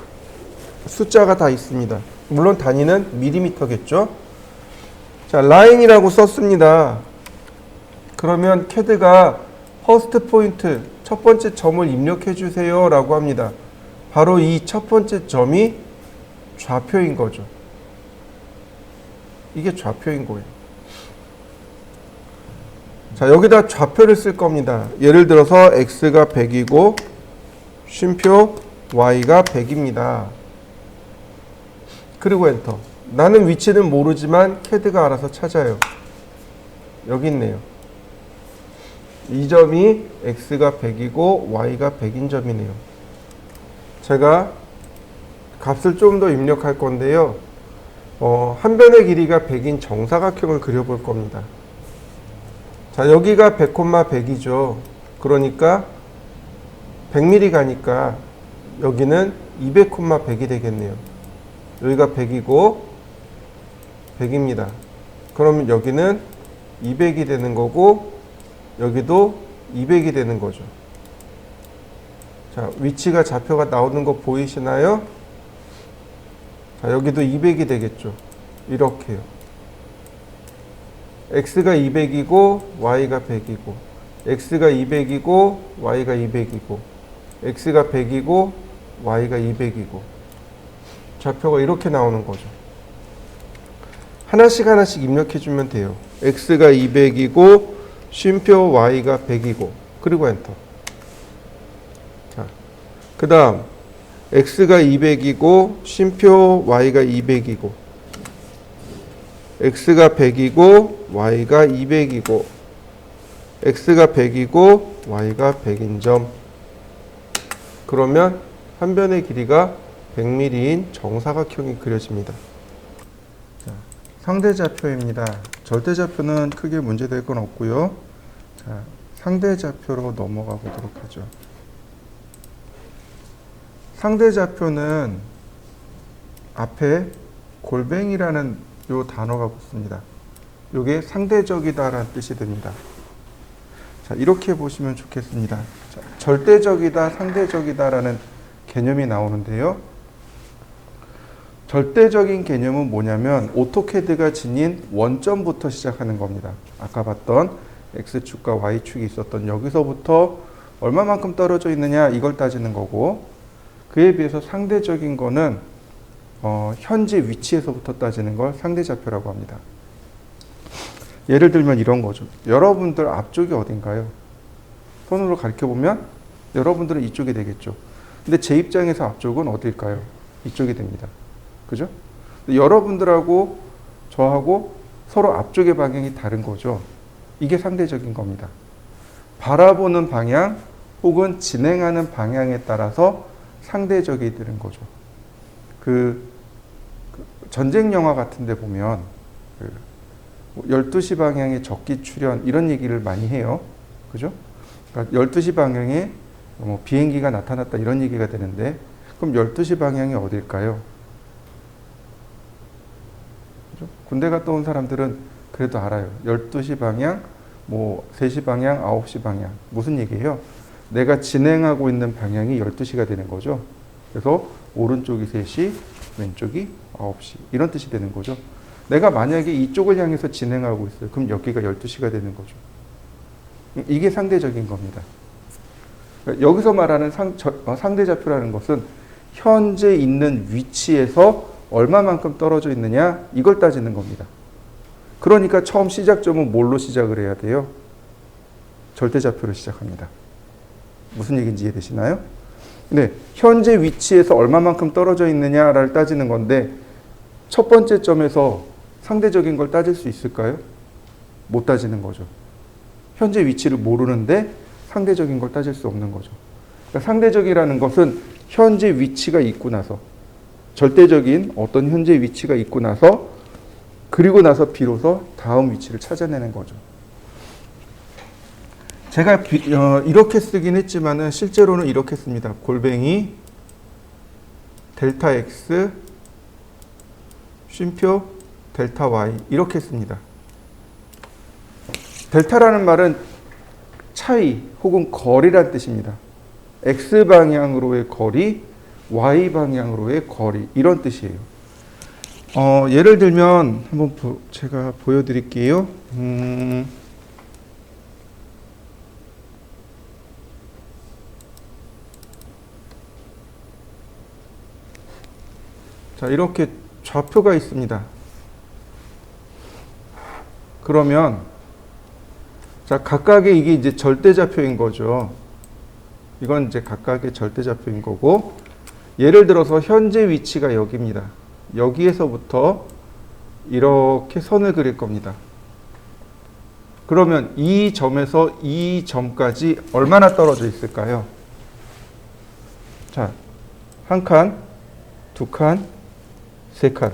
숫자가 다 있습니다. 물론 단위는 밀리미터겠죠. 자, 라인이라고 썼습니다. 그러면 CAD가 퍼스트 포인트, 첫 번째 점을 입력해 주세요 라고 합니다. 바로 이 첫 번째 점이 좌표인 거죠. 이게 좌표인 거예요. 자, 여기다 좌표를 쓸 겁니다. 예를 들어서 x가 100이고 쉼표 y가 100입니다. 그리고 엔터. 나는 위치는 모르지만 CAD가 알아서 찾아요. 여기 있네요. 이 점이 x가 100이고 y가 100인 점이네요. 제가 값을 좀 더 입력할 건데요. 한 변의 길이가 100인 정사각형을 그려볼 겁니다. 자, 여기가 100, 100이죠. 그러니까 100mm 가니까 여기는 200, 100이 되겠네요. 여기가 100이고 100입니다. 그러면 여기는 200이 되는 거고 여기도 200이 되는 거죠. 자, 위치가 좌표가 나오는 거 보이시나요? 자, 여기도 200이 되겠죠. 이렇게요. x가 200이고 y가 100이고 x가 200이고 y가 200이고 x가 100이고 y가 200이고 좌표가 이렇게 나오는 거죠. 하나씩 하나씩 입력해 주면 돼요. x가 200이고 쉼표 y가 100이고 그리고 엔터. 자, 그 다음 x가 200이고 쉼표 y가 200이고 x가 100이고 y가 200이고 x가 100이고 y가 100인 점. 그러면 한 변의 길이가 100mm인 정사각형이 그려집니다. 자, 상대좌표입니다. 절대좌표는 크게 문제될 건 없고요. 자, 상대좌표로 넘어가 보도록 하죠. 상대좌표는 앞에 골뱅이라는 요 단어가 붙습니다. 요게 상대적이다라는 뜻이 됩니다. 자, 이렇게 보시면 좋겠습니다. 자, 절대적이다, 상대적이다라는 개념이 나오는데요. 절대적인 개념은 뭐냐면 오토캐드가 지닌 원점부터 시작하는 겁니다. 아까 봤던 X축과 Y축이 있었던 여기서부터 얼마만큼 떨어져 있느냐 이걸 따지는 거고, 그에 비해서 상대적인 거는 현재 위치에서부터 따지는 걸 상대좌표라고 합니다. 예를 들면 이런 거죠. 여러분들 앞쪽이 어딘가요? 손으로 가리켜보면 여러분들은 이쪽이 되겠죠. 근데 제 입장에서 앞쪽은 어딜까요? 이쪽이 됩니다. 그죠? 여러분들하고 저하고 서로 앞쪽의 방향이 다른 거죠. 이게 상대적인 겁니다. 바라보는 방향 혹은 진행하는 방향에 따라서 상대적이 되는 거죠. 전쟁 영화 같은 데 보면 12시 방향에 적기 출현 이런 얘기를 많이 해요. 그죠? 그러니까 12시 방향에 비행기가 나타났다 이런 얘기가 되는데, 그럼 12시 방향이 어딜까요? 그죠? 군대 갔다 온 사람들은 그래도 알아요. 12시 방향, 3시 방향, 9시 방향. 무슨 얘기예요? 내가 진행하고 있는 방향이 12시가 되는 거죠. 그래서 오른쪽이 3시, 왼쪽이 9시. 이런 뜻이 되는 거죠. 내가 만약에 이쪽을 향해서 진행하고 있어요. 그럼 여기가 12시가 되는 거죠. 이게 상대적인 겁니다. 여기서 말하는 상대좌표라는 것은 현재 있는 위치에서 얼마만큼 떨어져 있느냐 이걸 따지는 겁니다. 그러니까 처음 시작점은 뭘로 시작을 해야 돼요? 절대좌표로 시작합니다. 무슨 얘기인지 이해되시나요? 네, 현재 위치에서 얼마만큼 떨어져 있느냐를 따지는 건데, 첫 번째 점에서 상대적인 걸 따질 수 있을까요? 못 따지는 거죠. 현재 위치를 모르는데 상대적인 걸 따질 수 없는 거죠. 그러니까 상대적이라는 것은 현재 위치가 있고 나서, 절대적인 어떤 현재 위치가 있고 나서, 그리고 나서 비로소 다음 위치를 찾아내는 거죠. 제가 이렇게 쓰긴 했지만은 실제로는 이렇게 씁니다. 골뱅이 델타 x 쉼표 델타 y 이렇게 씁니다. 델타라는 말은 차이 혹은 거리란 뜻입니다. x방향으로의 거리, y방향으로의 거리 이런 뜻이에요. 예를 들면 한번 제가 보여드릴게요. 자, 이렇게 좌표가 있습니다. 그러면 자, 각각의 이게 이제 절대좌표인 거죠. 이건 이제 각각의 절대좌표인 거고, 예를 들어서 현재 위치가 여기입니다. 여기에서부터 이렇게 선을 그릴 겁니다. 그러면 이 점에서 이 점까지 얼마나 떨어져 있을까요? 자, 한 칸, 두 칸, 세 칸.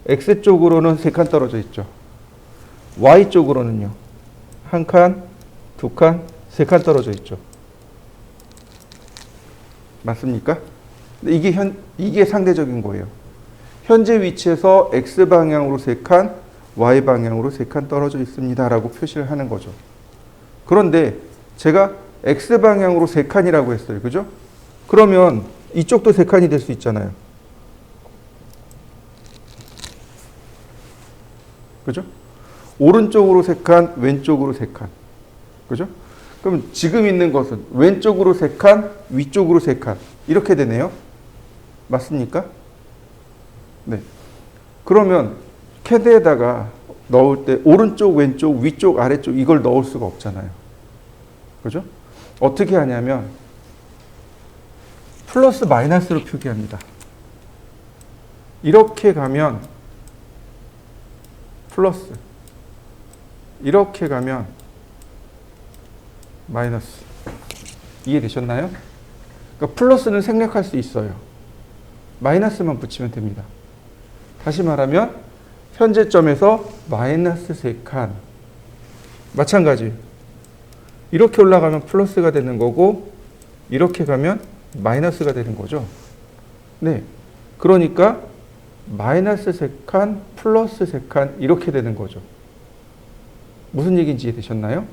X쪽으로는 세 칸 떨어져 있죠. Y쪽으로는요. 한 칸, 두 칸, 세 칸 떨어져 있죠. 맞습니까? 이게 상대적인 거예요. 현재 위치에서 X방향으로 세 칸, Y방향으로 세 칸 떨어져 있습니다. 라고 표시를 하는 거죠. 그런데 제가 X방향으로 세 칸이라고 했어요. 그죠? 그러면 이쪽도 세 칸이 될 수 있잖아요. 그죠? 오른쪽으로 세 칸, 왼쪽으로 세 칸. 그죠? 그럼 지금 있는 것은 왼쪽으로 세 칸, 위쪽으로 세 칸. 이렇게 되네요. 맞습니까? 네. 그러면 캐드에다가 넣을 때 오른쪽, 왼쪽, 위쪽, 아래쪽 이걸 넣을 수가 없잖아요. 그죠? 어떻게 하냐면 플러스 마이너스로 표기합니다. 이렇게 가면 플러스, 이렇게 가면 마이너스. 이해되셨나요? 그러니까 플러스는 생략할 수 있어요. 마이너스만 붙이면 됩니다. 다시 말하면 현재점에서 마이너스 3칸. 마찬가지. 이렇게 올라가면 플러스가 되는 거고 이렇게 가면 마이너스가 되는 거죠. 네. 그러니까 마이너스 3칸 플러스 3칸 이렇게 되는 거죠. 무슨 얘기인지 이해되셨나요?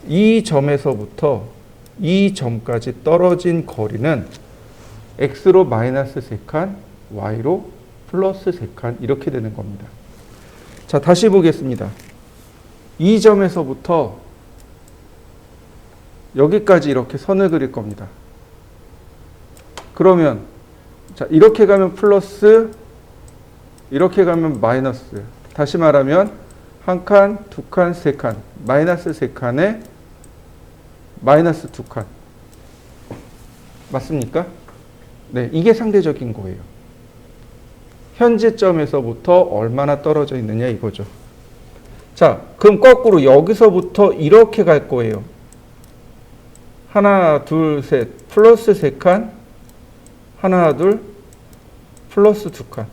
이 점에서부터 이 점까지 떨어진 거리는 x로 마이너스 3칸, y로 플러스 3칸 이렇게 되는 겁니다. 자, 다시 보겠습니다. 이 점에서부터 여기까지 이렇게 선을 그릴 겁니다. 그러면 자, 이렇게 가면 플러스, 이렇게 가면 마이너스. 다시 말하면 한 칸, 두 칸, 세 칸. 마이너스 3칸에 마이너스 2칸. 맞습니까? 네, 이게 상대적인 거예요. 현재점에서부터 얼마나 떨어져 있느냐 이거죠. 자, 그럼 거꾸로 여기서부터 이렇게 갈 거예요. 하나, 둘, 셋. 플러스 3칸. 하나, 둘. 플러스 2칸.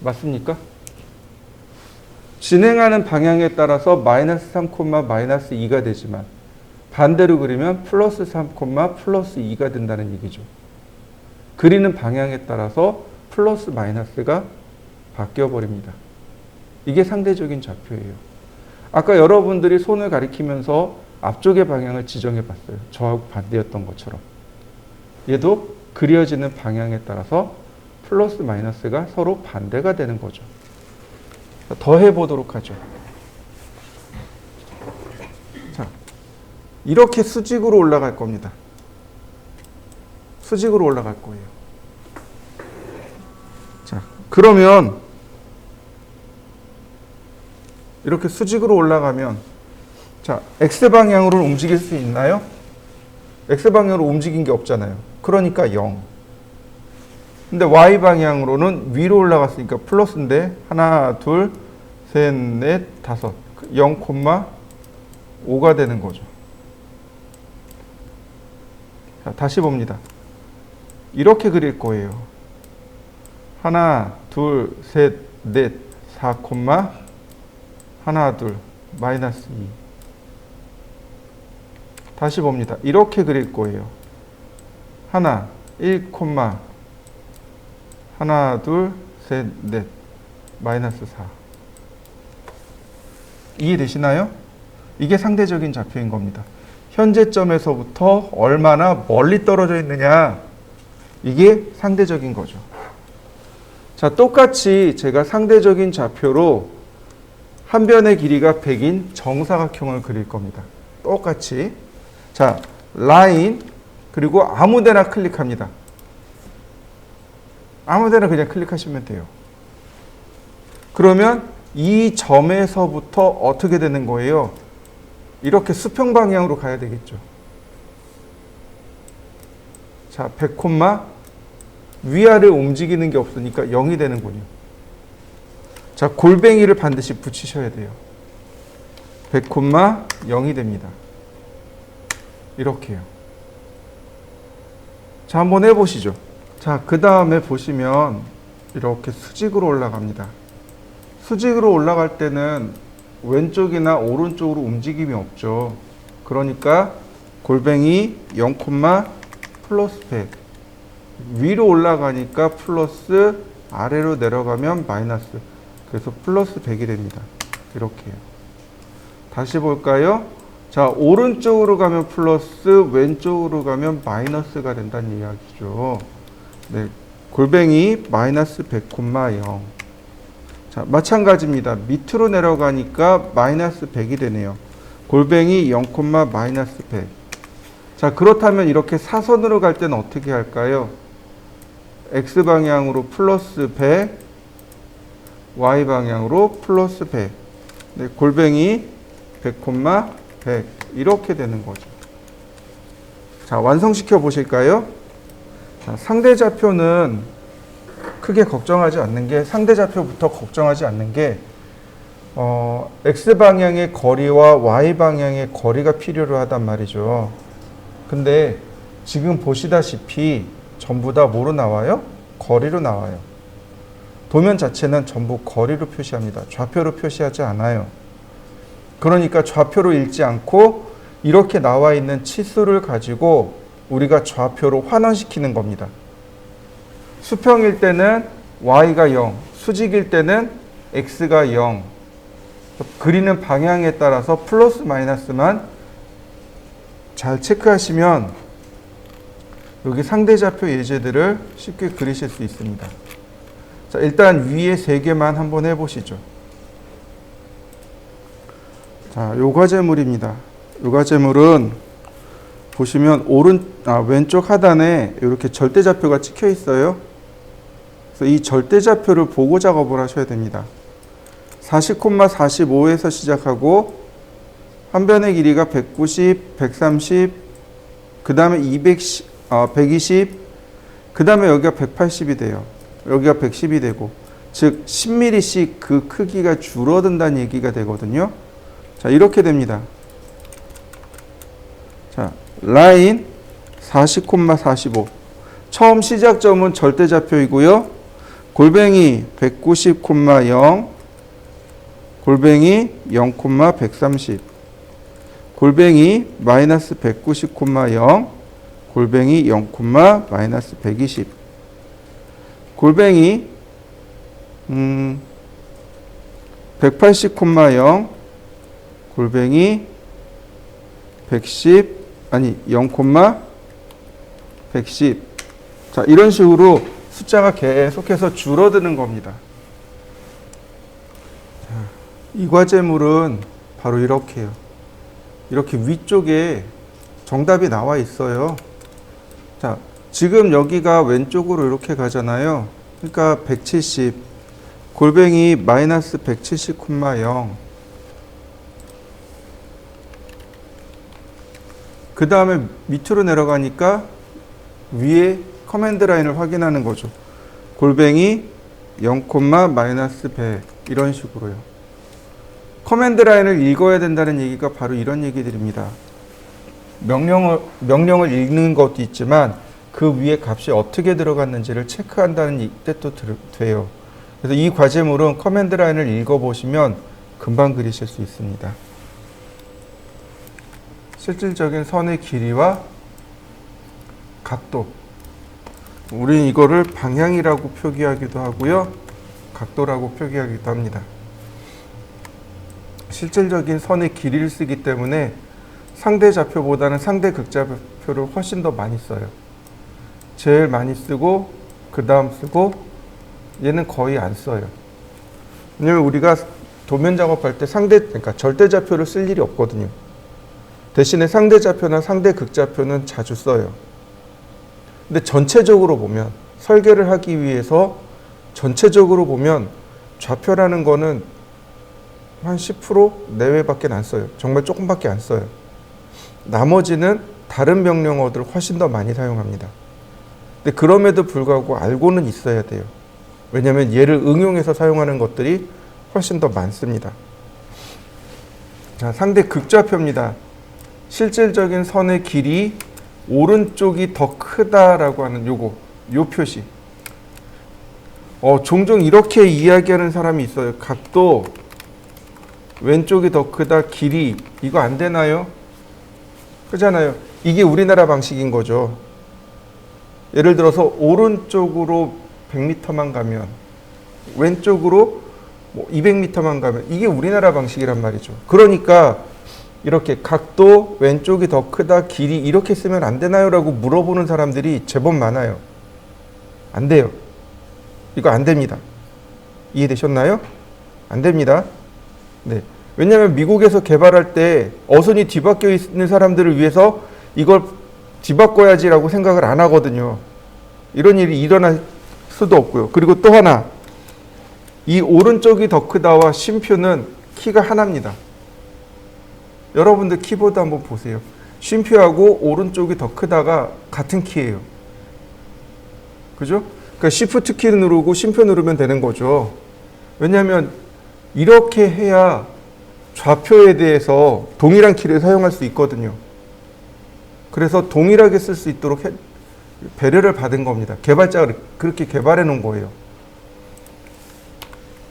맞습니까? 진행하는 방향에 따라서 마이너스 3, 마이너스 2가 되지만 반대로 그리면 플러스 3, 플러스 2가 된다는 얘기죠. 그리는 방향에 따라서 플러스 마이너스가 바뀌어 버립니다. 이게 상대적인 좌표예요. 아까 여러분들이 손을 가리키면서 앞쪽의 방향을 지정해 봤어요. 저하고 반대였던 것처럼. 얘도 그려지는 방향에 따라서 플러스 마이너스가 서로 반대가 되는 거죠. 더 해보도록 하죠. 자, 이렇게 수직으로 올라갈 겁니다. 수직으로 올라갈 거예요. 자, 그러면 이렇게 수직으로 올라가면 자, X방향으로 움직일 수 있나요? X방향으로 움직인 게 없잖아요. 그러니까 0. 근데 Y방향으로는 위로 올라갔으니까 플러스인데 하나, 둘, 셋, 넷, 다섯. 0,5가 되는 거죠. 자, 다시 봅니다. 이렇게 그릴 거예요. 하나, 둘, 셋, 넷, 4, 하나, 둘, 마이너스 2. 다시 봅니다. 이렇게 그릴 거예요. 하나, 1, 하나, 둘, 셋, 넷. 마이너스 4. 이해되시나요? 이게 상대적인 좌표인 겁니다. 현재점에서부터 얼마나 멀리 떨어져 있느냐. 이게 상대적인 거죠. 자, 똑같이 제가 상대적인 좌표로 한 변의 길이가 100인 정사각형을 그릴 겁니다. 똑같이. 자, 라인 그리고 아무 데나 클릭합니다. 아무 데나 그냥 클릭하시면 돼요. 그러면 이 점에서부터 어떻게 되는 거예요? 이렇게 수평 방향으로 가야 되겠죠. 자, 100, 위아래 움직이는 게 없으니까 0이 되는군요. 자, 골뱅이를 반드시 붙이셔야 돼요. 100, 0이 됩니다. 이렇게요. 자, 한번 해보시죠. 자, 그 다음에 보시면 이렇게 수직으로 올라갑니다. 수직으로 올라갈 때는 왼쪽이나 오른쪽으로 움직임이 없죠. 그러니까 골뱅이 0, 플러스 100. 위로 올라가니까 플러스, 아래로 내려가면 마이너스. 그래서 플러스 100이 됩니다. 이렇게요. 다시 볼까요? 자, 오른쪽으로 가면 플러스, 왼쪽으로 가면 마이너스가 된다는 이야기죠. 네, 골뱅이 마이너스 100, 0. 자, 마찬가지입니다. 밑으로 내려가니까 마이너스 100이 되네요. 골뱅이 0, 마이너스 100. 자, 그렇다면 이렇게 사선으로 갈 때는 어떻게 할까요? X방향으로 플러스 100, Y방향으로 플러스 100. 네, 골뱅이 100, 100. 이렇게 되는 거죠. 자, 완성시켜 보실까요? 자, 상대좌표는 크게 걱정하지 않는 게, 상대좌표부터 걱정하지 않는 게, X방향의 거리와 Y방향의 거리가 필요로 하단 말이죠. 근데 지금 보시다시피 전부 다 뭐로 나와요? 거리로 나와요. 도면 자체는 전부 거리로 표시합니다. 좌표로 표시하지 않아요. 그러니까 좌표로 읽지 않고 이렇게 나와 있는 치수를 가지고 우리가 좌표로 환원시키는 겁니다. 수평일 때는 Y가 0, 수직일 때는 X가 0. 그리는 방향에 따라서 플러스 마이너스만 잘 체크하시면 여기 상대좌표 예제들을 쉽게 그리실 수 있습니다. 자, 일단 위에 3개만 한번 해보시죠. 자, 요 과제물입니다. 요 과제물은 보시면 왼쪽 하단에 이렇게 절대좌표가 찍혀 있어요. 그래서 이 절대좌표를 보고 작업을 하셔야 됩니다. 40,45에서 시작하고 한 변의 길이가 190, 130, 그 다음에 120, 그 다음에 여기가 180이 돼요. 여기가 110이 되고, 즉 10mm씩 그 크기가 줄어든다는 얘기가 되거든요. 자, 이렇게 됩니다. 자, 라인 40,45. 처음 시작점은 절대좌표이고요. 골뱅이 190,0, 골뱅이 0, 130, 골뱅이 마이너스 190,0, 골뱅이 0, 마이너스 120, 골뱅이 180,0, 골뱅이 110, 0, 110. 자, 이런 식으로 숫자가 계속해서 줄어드는 겁니다. 자, 이 과제물은 바로 이렇게요. 이렇게 위쪽에 정답이 나와 있어요. 자, 지금 여기가 왼쪽으로 이렇게 가잖아요. 그러니까 170, 골뱅이 마이너스 170,0. 그 다음에 밑으로 내려가니까 위에 커맨드 라인을 확인하는 거죠. 골뱅이 0, 마이너스 100. 이런 식으로요. 커맨드 라인을 읽어야 된다는 얘기가 바로 이런 얘기들입니다. 명령을 읽는 것도 있지만 그 위에 값이 어떻게 들어갔는지를 체크한다는 뜻도 돼요. 그래서 이 과제물은 커맨드 라인을 읽어보시면 금방 그리실 수 있습니다. 실질적인 선의 길이와 각도. 우린 이거를 방향이라고 표기하기도 하고요. 각도라고 표기하기도 합니다. 실질적인 선의 길이를 쓰기 때문에 상대 좌표보다는 상대 극좌표를 훨씬 더 많이 써요. 제일 많이 쓰고 그 다음 쓰고 얘는 거의 안 써요. 왜냐면 우리가 도면 작업할 때 그러니까 절대 좌표를 쓸 일이 없거든요. 대신에 상대 좌표나 상대 극좌표는 자주 써요. 근데 전체적으로 보면 설계를 하기 위해서 전체적으로 보면 좌표라는 거는 한 10% 내외밖에 안 써요. 정말 조금밖에 안 써요. 나머지는 다른 명령어들을 훨씬 더 많이 사용합니다. 근데 그럼에도 불구하고 알고는 있어야 돼요. 왜냐하면 얘를 응용해서 사용하는 것들이 훨씬 더 많습니다. 자, 상대 극좌표입니다. 실질적인 선의 길이 오른쪽이 더 크다라고 하는 요 표시. 종종 이렇게 이야기하는 사람이 있어요. 각도 왼쪽이 더 크다, 길이 이거 안 되나요? 그렇잖아요. 이게 우리나라 방식인 거죠. 예를 들어서 오른쪽으로 100m만 가면 왼쪽으로 200m만 가면 이게 우리나라 방식이란 말이죠. 그러니까 이렇게 각도 왼쪽이 더 크다, 길이 이렇게 쓰면 안 되나요? 라고 물어보는 사람들이 제법 많아요. 안 돼요. 이거 안 됩니다. 이해되셨나요? 안 됩니다. 네. 왜냐하면 미국에서 개발할 때 어선이 뒤바뀌어 있는 사람들을 위해서 이걸 뒤바꿔야지라고 생각을 안 하거든요. 이런 일이 일어날 수도 없고요. 그리고 또 하나, 이 오른쪽이 더 크다와 쉼표는 키가 하나입니다. 여러분들 키보드 한번 보세요. 쉼표하고 오른쪽이 더 크다가 같은 키예요. 그죠? 그러니까 Shift 키 누르고 쉼표 누르면 되는 거죠. 왜냐하면 이렇게 해야 좌표에 대해서 동일한 키를 사용할 수 있거든요. 그래서 동일하게 쓸 수 있도록 배려를 받은 겁니다. 개발자가 그렇게 개발해 놓은 거예요.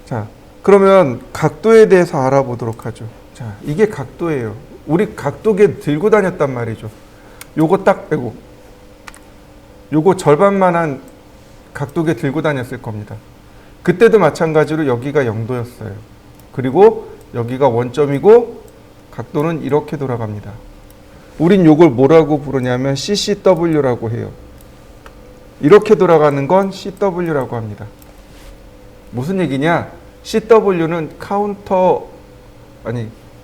자, 그러면 각도에 대해서 알아보도록 하죠. 자, 이게 각도예요. 우리 각도계 들고 다녔단 말이죠. 요거 딱 빼고 요거 절반만한 각도계 들고 다녔을 겁니다. 그때도 마찬가지로 여기가 0도였어요. 그리고 여기가 원점이고 각도는 이렇게 돌아갑니다. 우린 요걸 뭐라고 부르냐면 CCW라고 해요. 이렇게 돌아가는 건 CW라고 합니다. 무슨 얘기냐? CW는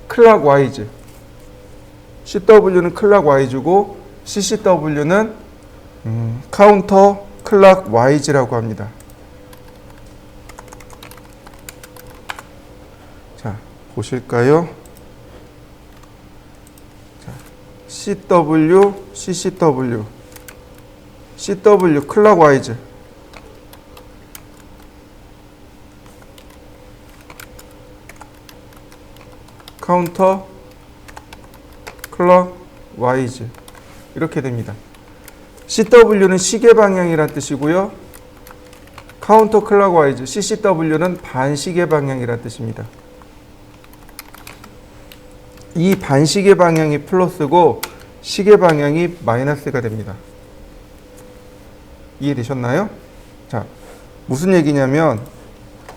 클락와이즈. CW는 클락와이즈고 CCW는 카운터 클락와이즈라고 합니다. 자, 보실까요? 자, CW, CCW. CW 클락와이즈. 카운터 클락와이즈 이렇게 됩니다. CW는 시계 방향이란 뜻이고요. 카운터 클락와이즈 CCW는 반시계 방향이란 뜻입니다. 이 반시계 방향이 플러스고 시계 방향이 마이너스가 됩니다. 이해되셨나요? 자, 무슨 얘기냐면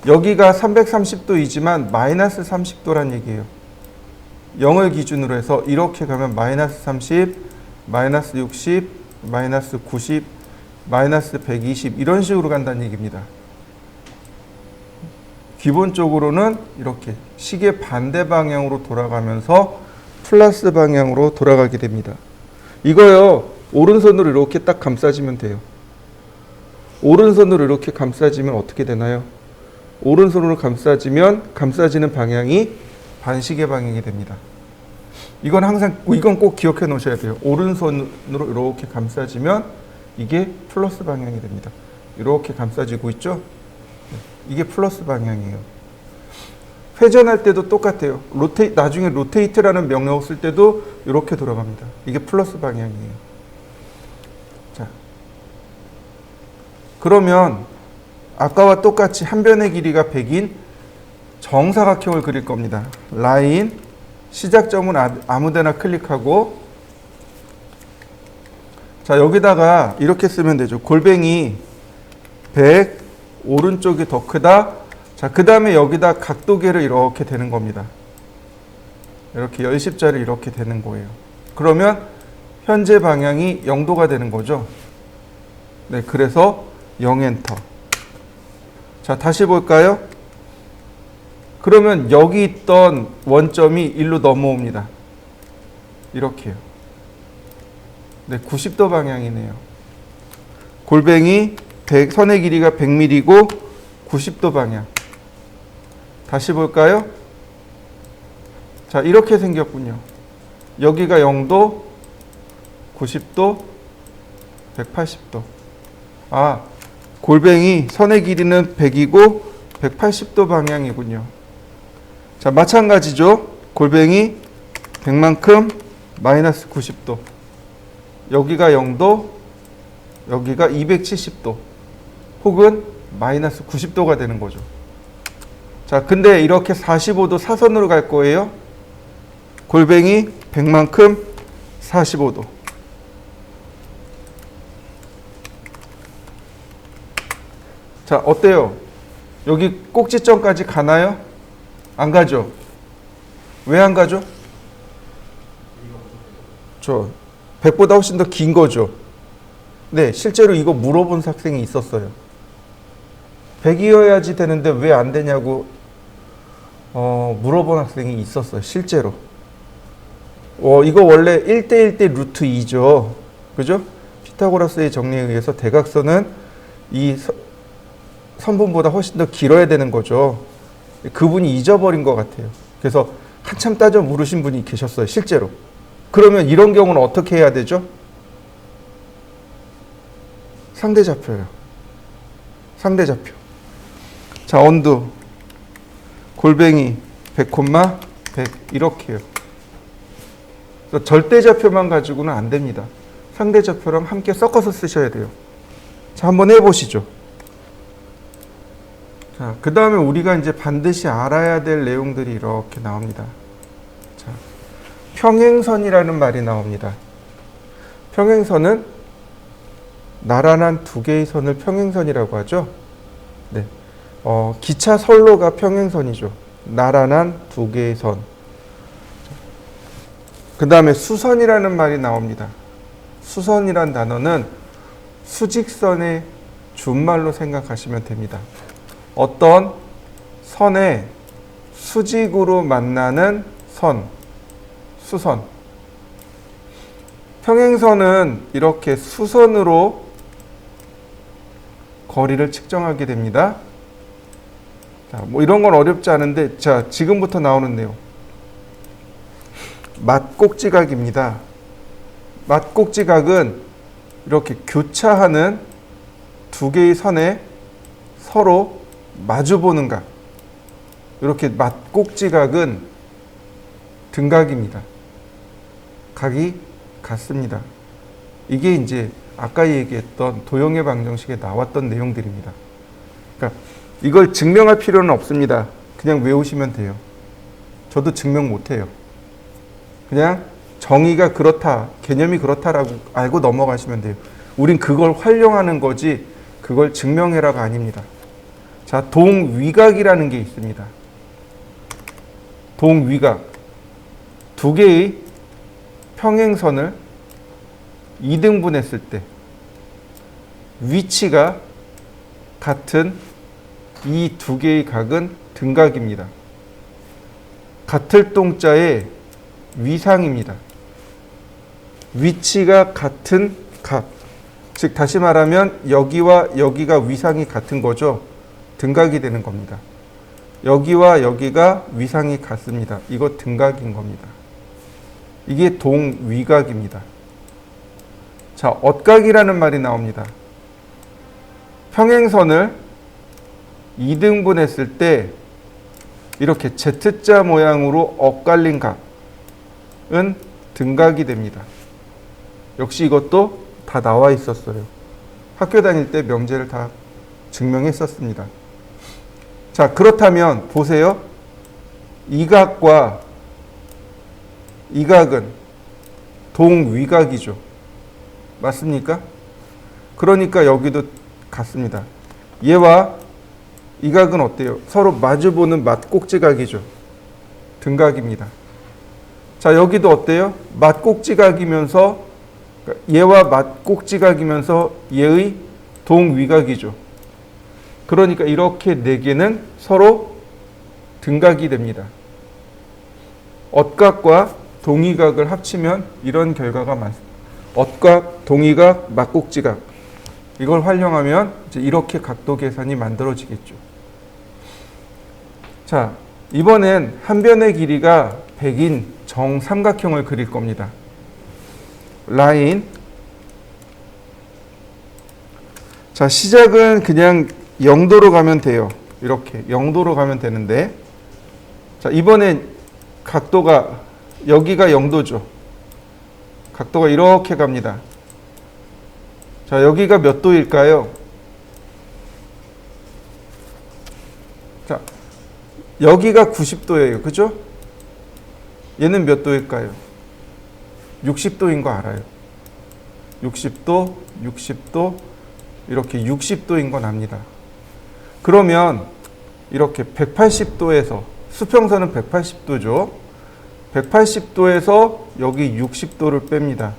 여기가 330도이지만 마이너스 30도란 얘기예요. 0을 기준으로 해서 이렇게 가면 마이너스 30, 마이너스 60, 마이너스 90, 마이너스 120 이런 식으로 간다는 얘기입니다. 기본적으로는 이렇게 시계 반대 방향으로 돌아가면서 플러스 방향으로 돌아가게 됩니다. 이거요, 오른손으로 이렇게 딱 감싸지면 돼요. 오른손으로 이렇게 감싸지면 어떻게 되나요? 오른손으로 감싸지면 감싸지는 방향이 반시계 방향이 됩니다. 이건 꼭 기억해 놓으셔야 돼요. 오른손으로 이렇게 감싸지면 이게 플러스 방향이 됩니다. 이렇게 감싸지고 있죠? 이게 플러스 방향이에요. 회전할 때도 똑같아요. 나중에 로테이트라는 명령어 쓸 때도 이렇게 돌아갑니다. 이게 플러스 방향이에요. 자, 그러면 아까와 똑같이 한 변의 길이가 100인 정사각형을 그릴 겁니다. 라인, 시작점은 아무데나 클릭하고 자, 여기다가 이렇게 쓰면 되죠. 골뱅이 100, 오른쪽이 더 크다. 자, 그 다음에 여기다 각도계를 이렇게 되는 겁니다. 이렇게 열십자를 이렇게 되는 거예요. 그러면 현재 방향이 0도가 되는 거죠. 네, 그래서 0엔터. 자, 다시 볼까요? 그러면 여기 있던 원점이 1로 넘어옵니다. 이렇게요. 네, 90도 방향이네요. 골뱅이 100, 선의 길이가 100mm고 90도 방향. 다시 볼까요? 자, 이렇게 생겼군요. 여기가 0도, 90도, 180도. 아, 골뱅이 선의 길이는 100이고 180도 방향이군요. 자, 마찬가지죠. 골뱅이 100만큼 마이너스 90도. 여기가 0도, 여기가 270도. 혹은 마이너스 90도가 되는 거죠. 자, 근데 이렇게 45도 사선으로 갈 거예요. 골뱅이 100만큼 45도. 자, 어때요? 여기 꼭지점까지 가나요? 안 가죠? 왜 안 가죠? 100보다 훨씬 더 긴 거죠. 네, 실제로 이거 물어본 학생이 있었어요. 100이어야지 되는데 왜 안 되냐고 물어본 학생이 있었어요. 실제로. 이거 원래 1대1대 루트 2죠. 그죠? 피타고라스의 정리에 의해서 대각선은 이 선분보다 훨씬 더 길어야 되는 거죠. 그분이 잊어버린 것 같아요. 그래서 한참 따져 물으신 분이 계셨어요. 실제로. 그러면 이런 경우는 어떻게 해야 되죠? 상대좌표요. 상대좌표. 자, 언두. 골뱅이 100, 100 이렇게요. 그래서 절대좌표만 가지고는 안 됩니다. 상대좌표랑 함께 섞어서 쓰셔야 돼요. 자, 한번 해보시죠. 자, 그 다음에 우리가 이제 반드시 알아야 될 내용들이 이렇게 나옵니다. 자, 평행선이라는 말이 나옵니다. 평행선은 나란한 두 개의 선을 평행선이라고 하죠. 네. 기차 선로가 평행선이죠. 나란한 두 개의 선. 그 다음에 수선이라는 말이 나옵니다. 수선이란 단어는 수직선의 준말로 생각하시면 됩니다. 어떤 선에 수직으로 만나는 선, 수선. 평행선은 이렇게 수선으로 거리를 측정하게 됩니다. 자, 뭐 이런 건 어렵지 않은데, 자, 지금부터 나오는 내용. 맞꼭지각입니다. 맞꼭지각은 이렇게 교차하는 두 개의 선에 서로 마주보는 각. 이렇게 맞꼭지각은 등각입니다. 각이 같습니다. 이게 이제 아까 얘기했던 도형의 방정식에 나왔던 내용들입니다. 그러니까 이걸 증명할 필요는 없습니다. 그냥 외우시면 돼요. 저도 증명 못해요. 그냥 정의가 그렇다, 개념이 그렇다라고 알고 넘어가시면 돼요. 우린 그걸 활용하는 거지 그걸 증명해라가 아닙니다. 자, 동위각이라는 게 있습니다. 동위각. 두 개의 평행선을 2등분했을 때 위치가 같은 이 두 개의 각은 등각입니다. 같을 동자의 위상입니다. 위치가 같은 각. 즉 다시 말하면 여기와 여기가 위상이 같은 거죠. 등각이 되는 겁니다. 여기와 여기가 위상이 같습니다. 이거 등각인 겁니다. 이게 동위각입니다. 자, 엇각이라는 말이 나옵니다. 평행선을 2등분했을 때 이렇게 Z자 모양으로 엇갈린 각은 등각이 됩니다. 역시 이것도 다 나와 있었어요. 학교 다닐 때 명제를 다 증명했었습니다. 자, 그렇다면 보세요. 이 각과 이 각은 동위각이죠. 맞습니까? 그러니까 여기도 같습니다. 얘와 이 각은 어때요? 서로 마주보는 맞꼭지각이죠. 등각입니다. 자, 여기도 어때요? 맞꼭지각이면서 얘와 맞꼭지각이면서 얘의 동위각이죠. 그러니까 이렇게 네 개는 서로 등각이 됩니다. 엇각과 동위각을 합치면 이런 결과가 많습니다. 엇각, 동위각, 맞꼭지각. 이걸 활용하면 이제 이렇게 각도 계산이 만들어지겠죠. 자, 이번엔 한 변의 길이가 100인 정삼각형을 그릴 겁니다. 라인. 자, 시작은 그냥 0도로 가면 돼요. 이렇게 0도로 가면 되는데, 자, 이번엔 각도가 여기가 0도죠. 각도가 이렇게 갑니다. 자, 여기가 몇 도일까요? 자, 여기가 90도예요. 그죠? 얘는 몇 도일까요? 60도인 거 알아요. 60도, 60도, 이렇게 60도인 건 압니다. 그러면 이렇게 180도에서, 수평선은 180도죠. 180도에서 여기 60도를 뺍니다.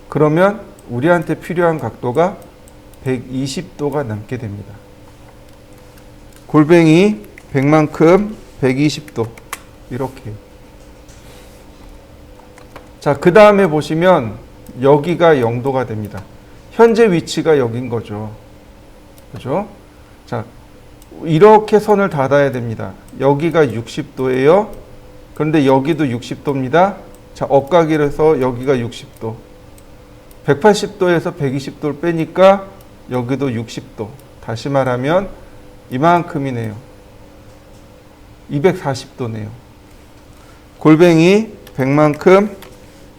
그러면 우리한테 필요한 각도가 120도가 남게 됩니다. 골뱅이 100만큼 120도. 이렇게. 자, 그 다음에 보시면 여기가 0도가 됩니다. 현재 위치가 여긴 거죠. 그죠? 자, 이렇게 선을 닫아야 됩니다. 여기가 60도예요. 그런데 여기도 60도입니다. 자, 엇각이라서 여기가 60도. 180도에서 120도를 빼니까 여기도 60도. 다시 말하면 이만큼이네요. 240도네요. 골뱅이 100만큼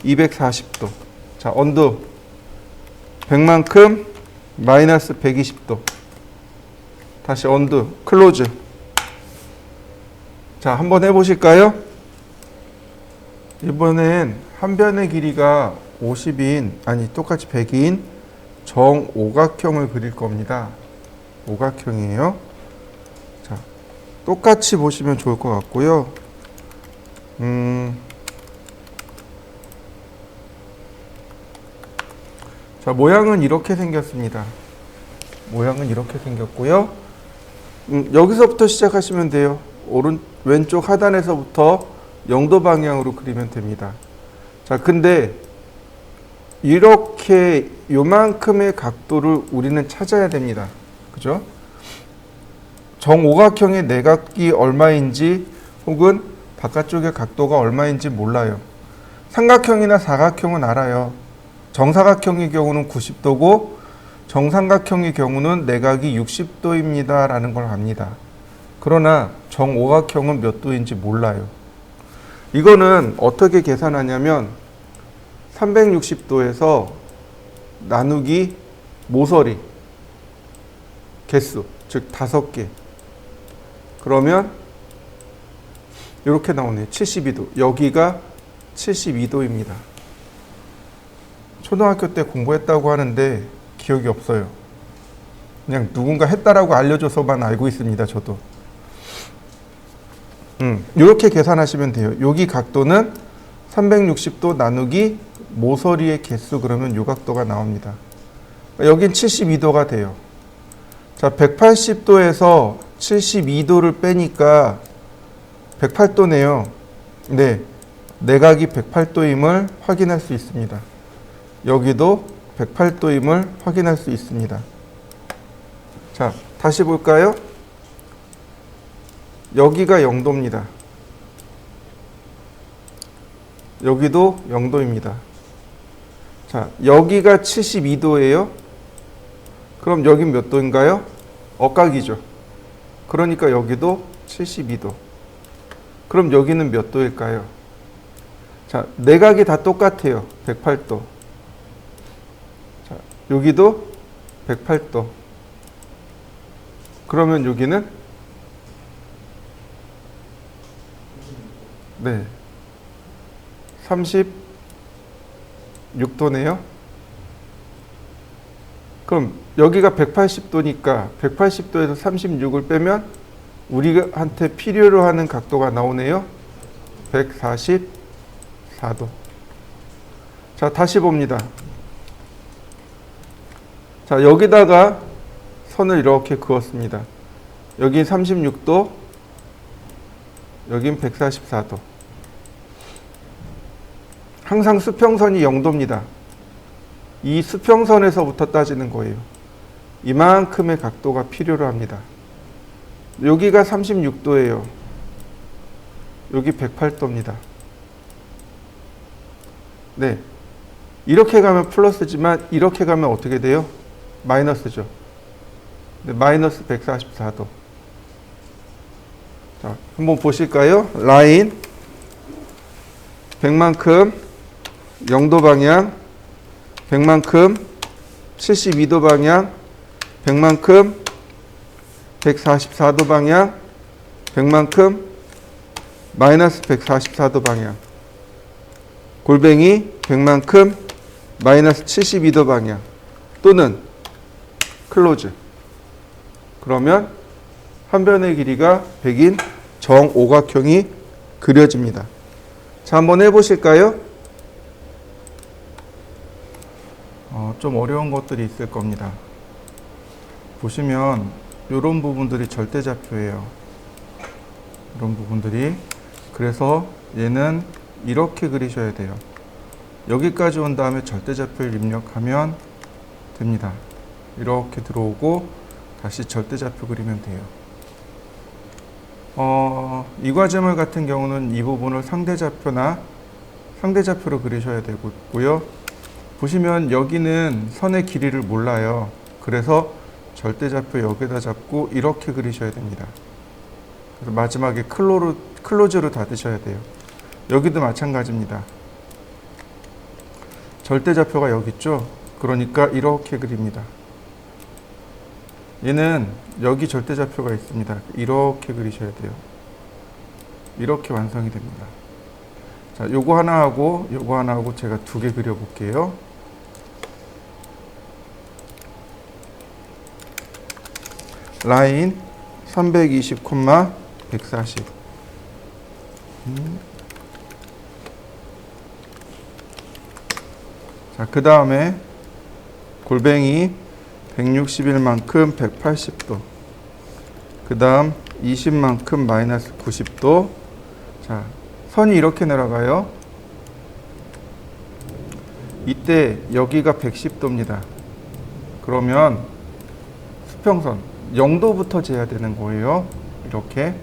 240도. 자, 언두 100만큼 마이너스 120도. 다시 언두 클로즈. 자, 한번 해보실까요? 이번엔 한 변의 길이가 50인, 아니 똑같이 100인 정오각형을 그릴 겁니다. 오각형이에요. 자, 똑같이 보시면 좋을 것 같고요. 자, 모양은 이렇게 생겼습니다. 모양은 이렇게 생겼고요. 여기서부터 시작하시면 돼요. 왼쪽 하단에서부터 0도 방향으로 그리면 됩니다. 자, 근데 이렇게 요만큼의 각도를 우리는 찾아야 됩니다. 그죠? 정오각형의 내각이 얼마인지 혹은 바깥쪽의 각도가 얼마인지 몰라요. 삼각형이나 사각형은 알아요. 정사각형의 경우는 90도고 정삼각형의 경우는 내각이 60도입니다 라는 걸 압니다. 그러나 정오각형은 몇 도인지 몰라요. 이거는 어떻게 계산하냐면 360도에서 나누기 모서리 개수, 즉 5개. 그러면 이렇게 나오네요. 72도. 여기가 72도입니다. 초등학교 때 공부했다고 하는데 기억이 없어요. 그냥 누군가 했다라고 알려줘서만 알고 있습니다. 저도. 이렇게 계산하시면 돼요. 여기 각도는 360도 나누기 모서리의 개수, 그러면 요 각도가 나옵니다. 여긴 72도가 돼요. 자, 180도에서 72도를 빼니까 108도네요. 네, 내각이 108도임을 확인할 수 있습니다. 여기도 108도임을 확인할 수 있습니다. 자, 다시 볼까요? 여기가 0도입니다. 여기도 0도입니다. 자, 여기가 72도예요. 그럼 여긴 몇 도인가요? 엇각이죠. 그러니까 여기도 72도. 그럼 여기는 몇 도일까요? 자, 내각이 다 똑같아요. 108도. 자, 여기도 108도. 그러면 여기는 네, 36도네요. 그럼 여기가 180도니까 180도에서 36을 빼면 우리한테 필요로 하는 각도가 나오네요. 144도. 자, 다시 봅니다. 자, 여기다가 선을 이렇게 그었습니다. 여긴 36도, 여긴 144도. 항상 수평선이 0도입니다. 이 수평선에서부터 따지는 거예요. 이만큼의 각도가 필요로 합니다. 여기가 36도예요. 여기 108도입니다. 네. 이렇게 가면 플러스지만 이렇게 가면 어떻게 돼요? 마이너스죠. 네, 마이너스 144도. 자, 한번 보실까요? 라인 100만큼 0도 방향, 100만큼 72도 방향, 100만큼 144도 방향, 100만큼 마이너스 144도 방향, 골뱅이 100만큼 마이너스 72도 방향, 또는 클로즈. 그러면 한 변의 길이가 100인 정오각형이 그려집니다. 자, 한번 해보실까요? 좀 어려운 것들이 있을 겁니다. 보시면 이런 부분들이 절대좌표예요. 이런 부분들이. 그래서 얘는 이렇게 그리셔야 돼요. 여기까지 온 다음에 절대좌표를 입력하면 됩니다. 이렇게 들어오고 다시 절대좌표 그리면 돼요. 이 과제물 같은 경우는 이 부분을 상대좌표나 상대좌표로 그리셔야 되고요. 보시면 여기는 선의 길이를 몰라요. 그래서 절대좌표 여기다 잡고 이렇게 그리셔야 됩니다. 그래서 마지막에 클로즈로 닫으셔야 돼요. 여기도 마찬가지입니다. 절대좌표가 여기 있죠. 그러니까 이렇게 그립니다. 얘는 여기 절대좌표가 있습니다. 이렇게 그리셔야 돼요. 이렇게 완성이 됩니다. 자, 요거 하나 하고 요거 하나 하고 제가 두 개 그려볼게요. 라인 320, 140. 자, 그 다음에 골뱅이 161만큼 180도. 그 다음 20만큼 마이너스 90도. 자, 선이 이렇게 내려가요. 이때 여기가 110도입니다. 그러면 수평선 0도부터 재야 되는 거예요. 이렇게.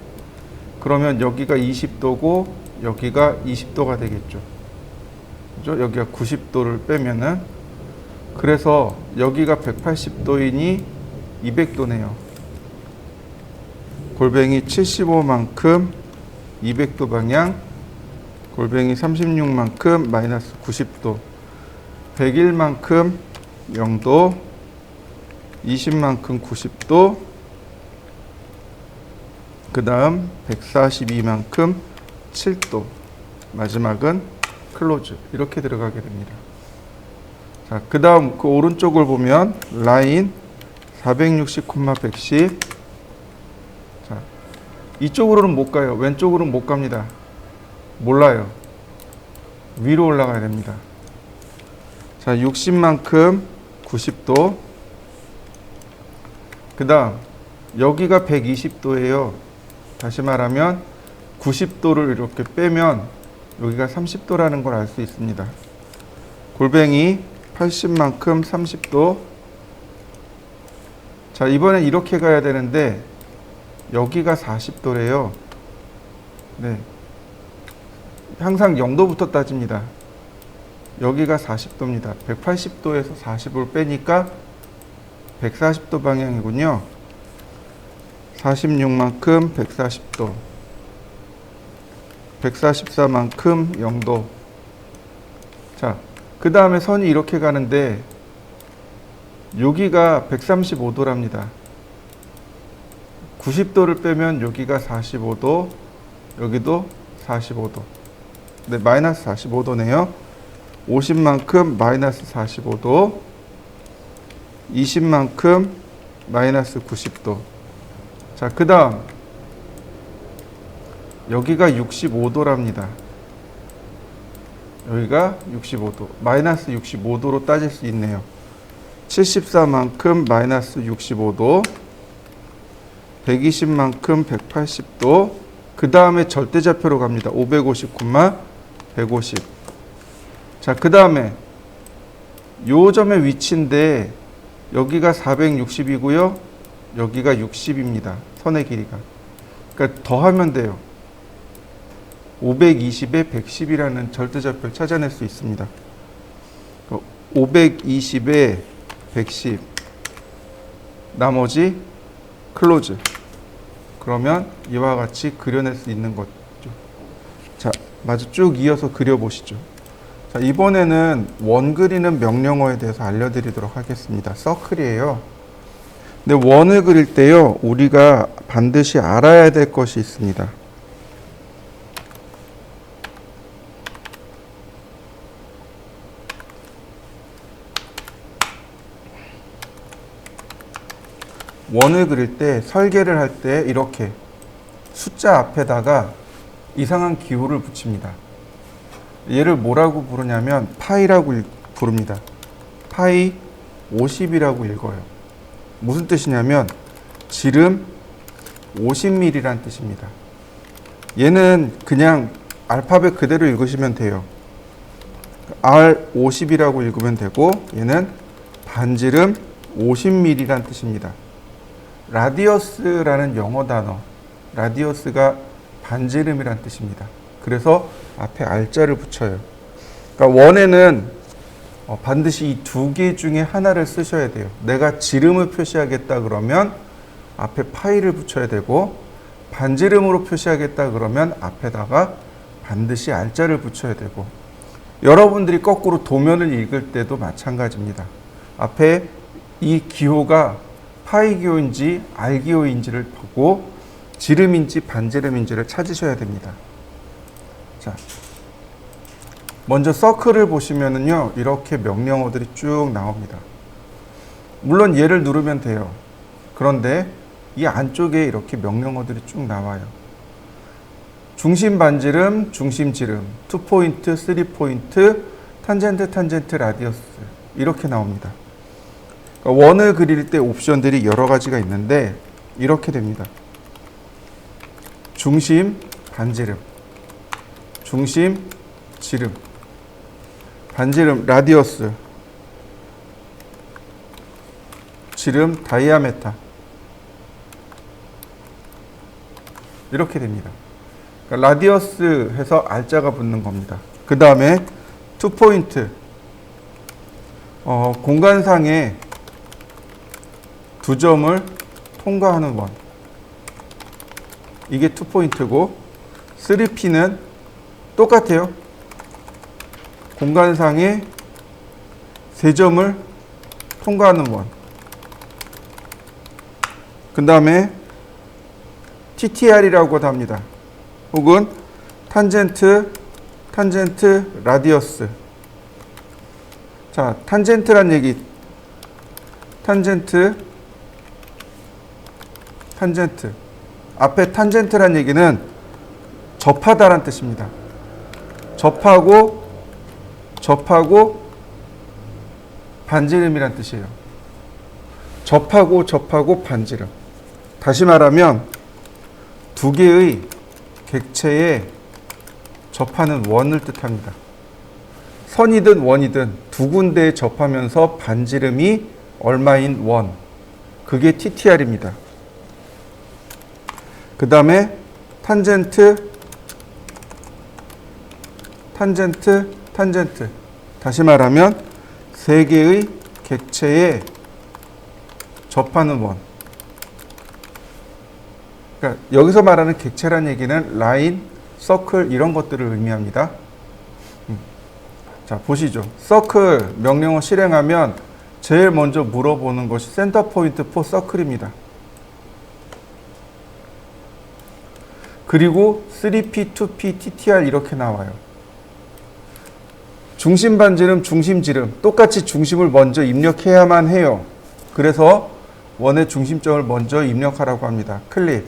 그러면 여기가 20도고 여기가 20도가 되겠죠. 그죠? 여기가 90도를 빼면은. 그래서 여기가 180도이니 200도네요. 골뱅이 75만큼 200도 방향, 골뱅이 36만큼 마이너스 90도, 101만큼 0도, 20만큼 90도, 그 다음 142만큼 7도, 마지막은 클로즈. 이렇게 들어가게 됩니다. 자, 그 다음 그 오른쪽을 보면 라인 460, 110. 자, 이쪽으로는 못 가요. 왼쪽으로는 못 갑니다. 몰라요. 위로 올라가야 됩니다. 자, 60만큼 90도. 그 다음 여기가 120도예요. 다시 말하면 90도를 이렇게 빼면 여기가 30도라는 걸 알 수 있습니다. 골뱅이 80만큼 30도. 자, 이번엔 이렇게 가야 되는데 여기가 40도래요. 네. 항상 0도부터 따집니다. 여기가 40도입니다. 180도에서 40을 빼니까 140도 방향이군요. 46만큼 140도. 144만큼 0도. 자, 그 다음에 선이 이렇게 가는데 여기가 135도랍니다. 90도를 빼면 여기가 45도, 여기도 45도. 네, 마이너스 45도네요. 50만큼 마이너스 45도. 20만큼 마이너스 90도. 자, 그 다음 여기가 65도랍니다. 여기가 65도. 마이너스 65도로 따질 수 있네요. 74만큼 마이너스 65도. 120만큼 180도. 그 다음에 절대좌표로 갑니다. 550, 150. 자, 그 다음에 요 점의 위치인데 여기가 460이고요. 여기가 60입니다. 선의 길이가. 그러니까 더하면 돼요. 520에 110이라는 절대좌표를 찾아낼 수 있습니다. 520에 110. 나머지 클로즈. 그러면 이와 같이 그려낼 수 있는 거죠. 자, 마저 쭉 이어서 그려보시죠. 자, 이번에는 원 그리는 명령어에 대해서 알려드리도록 하겠습니다. 서클이에요. 근데 원을 그릴 때요, 우리가 반드시 알아야 될 것이 있습니다. 원을 그릴 때, 설계를 할 때 이렇게 숫자 앞에다가 이상한 기호를 붙입니다. 얘를 뭐라고 부르냐면 파이라고 부릅니다. 파이 50이라고 읽어요. 무슨 뜻이냐면 지름 50mm란 뜻입니다. 얘는 그냥 알파벳 그대로 읽으시면 돼요. R50이라고 읽으면 되고, 얘는 반지름 50mm란 뜻입니다. 라디어스라는 영어 단어, 라디어스가 반지름이란 뜻입니다. 그래서 앞에 R자를 붙여요. 그러니까 원에는 반드시 이 두 개 중에 하나를 쓰셔야 돼요. 내가 지름을 표시하겠다 그러면 앞에 파이를 붙여야 되고, 반지름으로 표시하겠다 그러면 앞에다가 반드시 R자를 붙여야 되고, 여러분들이 거꾸로 도면을 읽을 때도 마찬가지입니다. 앞에 이 기호가 파이 기호인지 R 기호인지를 보고 지름인지 반지름인지를 찾으셔야 됩니다. 자, 먼저 서클을 보시면은요, 이렇게 명령어들이 쭉 나옵니다. 물론 얘를 누르면 돼요. 그런데 이 안쪽에 이렇게 명령어들이 쭉 나와요. 중심 반지름, 중심 지름, 2포인트, 3포인트, 탄젠트, 라디어스 이렇게 나옵니다. 그러니까 원을 그릴 때 옵션들이 여러 가지가 있는데 이렇게 됩니다. 중심 반지름, 중심 지름, 반지름 라디어스, 지름 다이아메타 이렇게 됩니다. 그러니까 라디어스 해서 R자가 붙는 겁니다. 그 다음에 2포인트, 공간상에 두 점을 통과하는 원, 이게 2포인트고, 3P는 똑같아요. 공간상에 세 점을 통과하는 원. 그 다음에 TTR이라고도 합니다. 혹은 탄젠트, 라디어스. 자, 탄젠트란 얘기, 탄젠트. 앞에 탄젠트란 얘기는 접하다란 뜻입니다. 접하고 반지름이란 뜻이에요. 접하고 반지름. 다시 말하면 두 개의 객체에 접하는 원을 뜻합니다. 선이든 원이든 두 군데에 접하면서 반지름이 얼마인 원, 그게 TTR입니다. 그 다음에 탄젠트. 다시 말하면 세 개의 객체에 접하는 원. 그러니까 여기서 말하는 객체란 얘기는 라인, 서클 이런 것들을 의미합니다. 자, 보시죠. 서클 명령어 실행하면 제일 먼저 물어보는 것이 센터 포인트 포 서클입니다. 그리고 3P, 2P, TTR 이렇게 나와요. 중심 반지름, 중심 지름 똑같이 중심을 먼저 입력해야만 해요. 그래서 원의 중심점을 먼저 입력하라고 합니다. 클릭.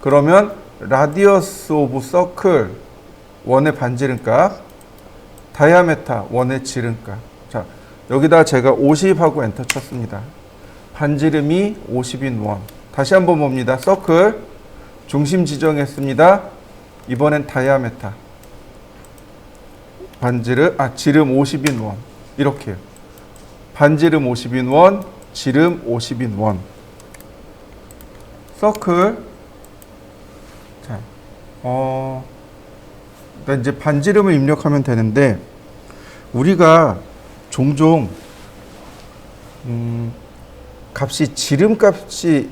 그러면 radius of circle 원의 반지름값, diameter 원의 지름값. 자, 여기다 제가 50하고 엔터 쳤습니다. 반지름이 50인 원. 다시 한번 봅니다. 서클 중심 지정했습니다. 이번엔 다이아메타 지름 50인 원. 이렇게요. 반지름 50인 원, 지름 50인 원. 서클. 자, 이제 반지름을 입력하면 되는데, 우리가 종종 값이 지름값이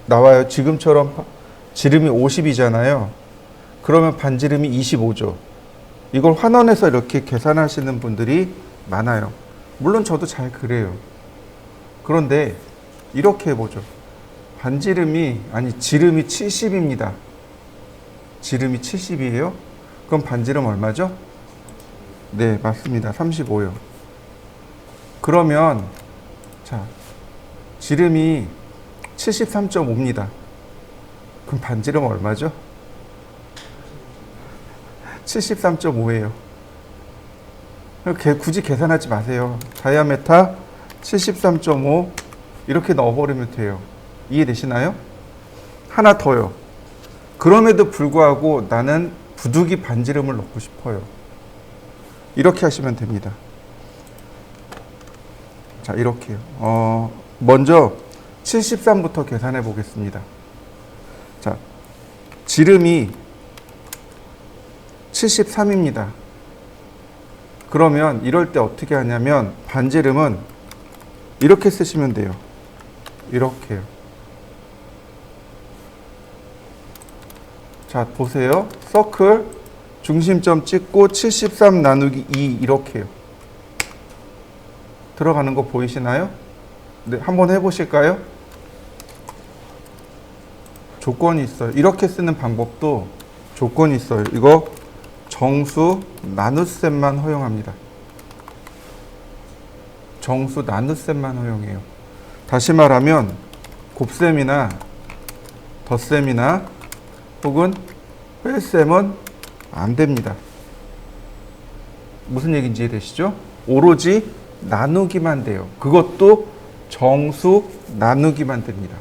나와요. 지금처럼 지름이 50이잖아요. 그러면 반지름이 25죠. 이걸 환원해서 이렇게 계산하시는 분들이 많아요. 물론 저도 잘 그래요. 그런데 이렇게 해보죠. 지름이 70입니다. 지름이 70이에요. 그럼 반지름 얼마죠? 네, 맞습니다. 35요. 그러면 자, 지름이 73.5입니다. 그럼 반지름 얼마죠? 73.5예요. 굳이 계산하지 마세요. 다이아메타 73.5 이렇게 넣어버리면 돼요. 이해되시나요? 하나 더요. 그럼에도 불구하고 나는 부두기 반지름을 넣고 싶어요. 이렇게 하시면 됩니다. 자, 이렇게요. 먼저 73부터 계산해 보겠습니다. 자, 지름이 73입니다. 그러면 이럴 때 어떻게 하냐면 반지름은 이렇게 쓰시면 돼요. 이렇게요. 자, 보세요. 서클 중심점 찍고 73 나누기 2 이렇게요. 들어가는 거 보이시나요? 네, 한번 해보실까요? 조건이 있어요. 이렇게 쓰는 방법도 조건이 있어요. 이거 정수 나눗셈만 허용합니다. 정수 나눗셈만 허용해요. 다시 말하면 곱셈이나 덧셈이나 혹은 뺄셈은 안 됩니다. 무슨 얘기인지 이해되시죠? 오로지 나누기만 돼요. 그것도 정수 나누기만 됩니다.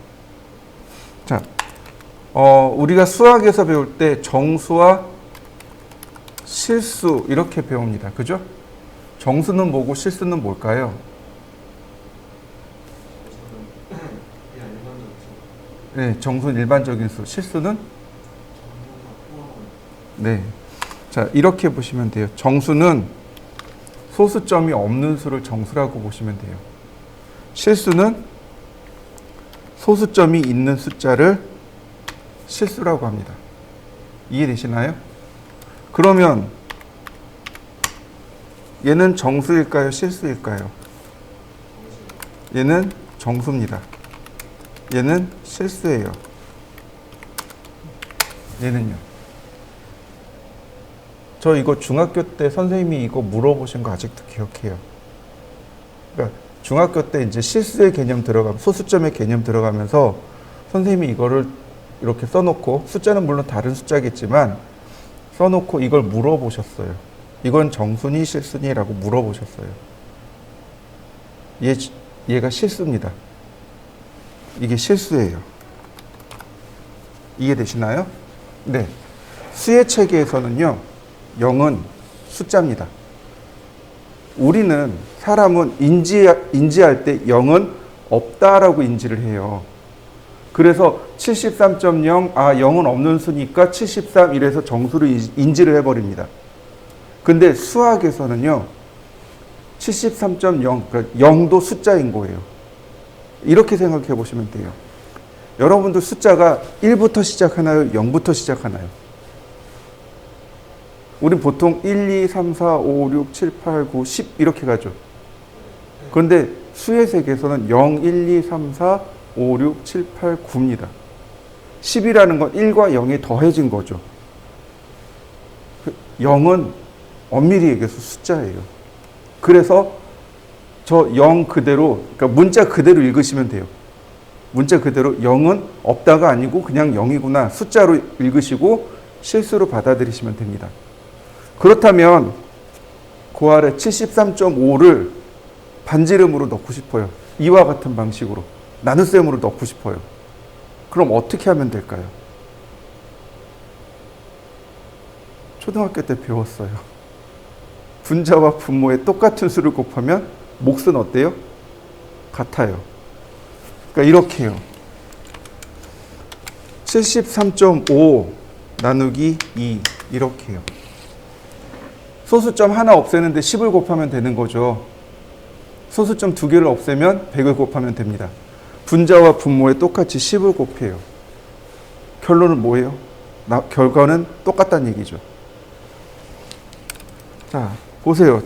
자, 우리가 수학에서 배울 때 정수와 실수 이렇게 배웁니다. 그죠? 정수는 뭐고 실수는 뭘까요? 네, 정수는 일반적인 수, 실수는? 네. 자, 이렇게 보시면 돼요. 정수는 소수점이 없는 수를 정수라고 보시면 돼요. 실수는 소수점이 있는 숫자를 실수라고 합니다. 이해되시나요? 그러면 얘는 정수일까요? 실수일까요? 얘는 정수입니다. 얘는 실수예요. 얘는요. 저 이거 중학교 때 선생님이 이거 물어보신 거 아직도 기억해요. 그러니까 중학교 때 이제 실수의 개념 소수점의 개념 들어가면서 선생님이 이거를 이렇게 써놓고, 숫자는 물론 다른 숫자겠지만 써놓고 이걸 물어보셨어요. 이건 정수니 실수니? 라고 물어보셨어요. 얘가 실수입니다. 이게 실수예요. 이해되시나요? 네. 수의 체계에서는요, 0은 숫자입니다. 사람은 인지할 때 0은 없다라고 인지를 해요. 그래서 73.0, 0은 없는 수니까 73 이래서 정수를 인지를 해버립니다. 근데 수학에서는요, 73.0, 그러니까 0도 숫자인 거예요. 이렇게 생각해 보시면 돼요. 여러분들 숫자가 1부터 시작하나요? 0부터 시작하나요? 우린 보통 1, 2, 3, 4, 5, 6, 7, 8, 9, 10 이렇게 가죠. 그런데 수의 세계에서는 0, 1, 2, 3, 4, 5, 6, 7, 8, 9입니다. 10이라는 건 1과 0이 더해진 거죠. 0은 엄밀히 얘기해서 숫자예요. 그래서 저 0 그대로, 그러니까 문자 그대로 읽으시면 돼요. 문자 그대로 0은 없다가 아니고 그냥 0이구나 숫자로 읽으시고 실수로 받아들이시면 됩니다. 그렇다면 그 아래 73.5를 반지름으로 넣고 싶어요. 이와 같은 방식으로 나눗셈으로 넣고 싶어요. 그럼 어떻게 하면 될까요? 초등학교 때 배웠어요. 분자와 분모의 똑같은 수를 곱하면 몫은 어때요? 같아요. 그러니까 이렇게 해요. 73.5 나누기 2 이렇게 해요. 소수점 하나 없애는데 10을 곱하면 되는 거죠. 소수점 두 개를 없애면 100을 곱하면 됩니다. 분자와 분모에 똑같이 10을 곱해요. 결론은 뭐예요? 결과는 똑같다는 얘기죠. 자, 보세요.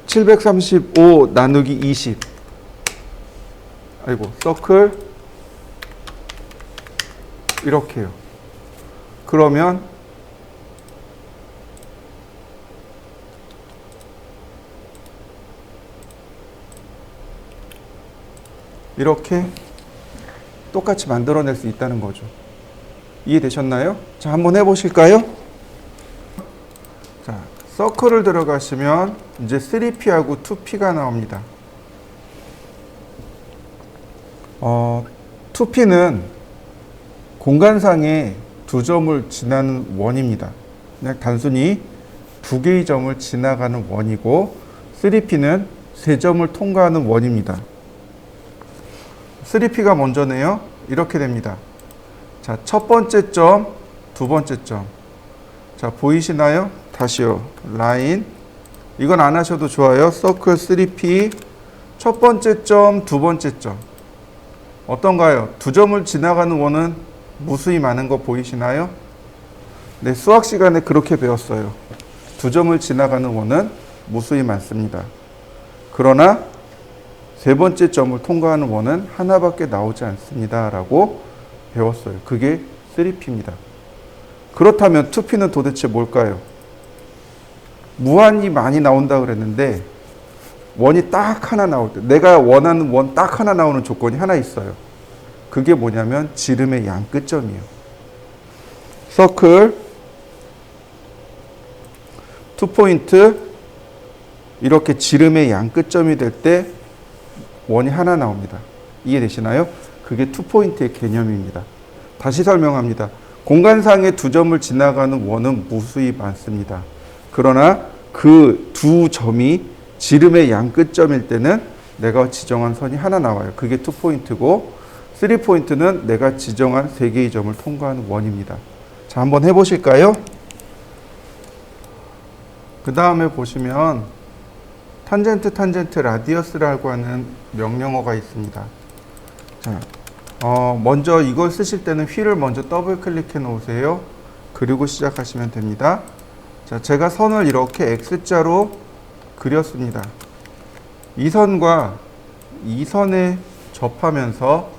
735 나누기 20. 아이고, 서클. 이렇게 해요. 그러면 이렇게 똑같이 만들어낼 수 있다는 거죠. 이해되셨나요? 자, 한번 해보실까요? 자, 서클을 들어가시면 이제 3P하고 2P가 나옵니다. 2P는 공간상에 두 점을 지나는 원입니다. 그냥 단순히 두 개의 점을 지나가는 원이고 3P는 세 점을 통과하는 원입니다. 3P가 먼저네요. 이렇게 됩니다. 자, 첫 번째 점, 두 번째 점. 자, 보이시나요? 다시요. 라인. 이건 안 하셔도 좋아요. 서클 3P. 첫 번째 점, 두 번째 점. 어떤가요? 두 점을 지나가는 원은 무수히 많은 거 보이시나요? 네, 수학 시간에 그렇게 배웠어요. 두 점을 지나가는 원은 무수히 많습니다. 그러나 세 번째 점을 통과하는 원은 하나밖에 나오지 않습니다. 라고 배웠어요. 그게 3P입니다. 그렇다면 2P는 도대체 뭘까요? 무한히 많이 나온다 그랬는데 원이 딱 하나 나올 때, 내가 원하는 원 딱 하나 나오는 조건이 하나 있어요. 그게 뭐냐면 지름의 양 끝점이에요. 서클 2포인트 이렇게 지름의 양 끝점이 될 때 원이 하나 나옵니다. 이해되시나요? 그게 2포인트의 개념입니다. 다시 설명합니다. 공간상의 두 점을 지나가는 원은 무수히 많습니다. 그러나 그 두 점이 지름의 양 끝점일 때는 내가 지정한 선이 하나 나와요. 그게 2포인트고 3포인트는 내가 지정한 세 개의 점을 통과하는 원입니다. 자, 한번 해보실까요? 그 다음에 보시면 탄젠트 라디어스라고 하는 명령어가 있습니다. 자, 먼저 이걸 쓰실 때는 휠을 먼저 더블 클릭해 놓으세요. 그리고 시작하시면 됩니다. 자, 제가 선을 이렇게 X자로 그렸습니다. 이 선과 이 선에 접하면서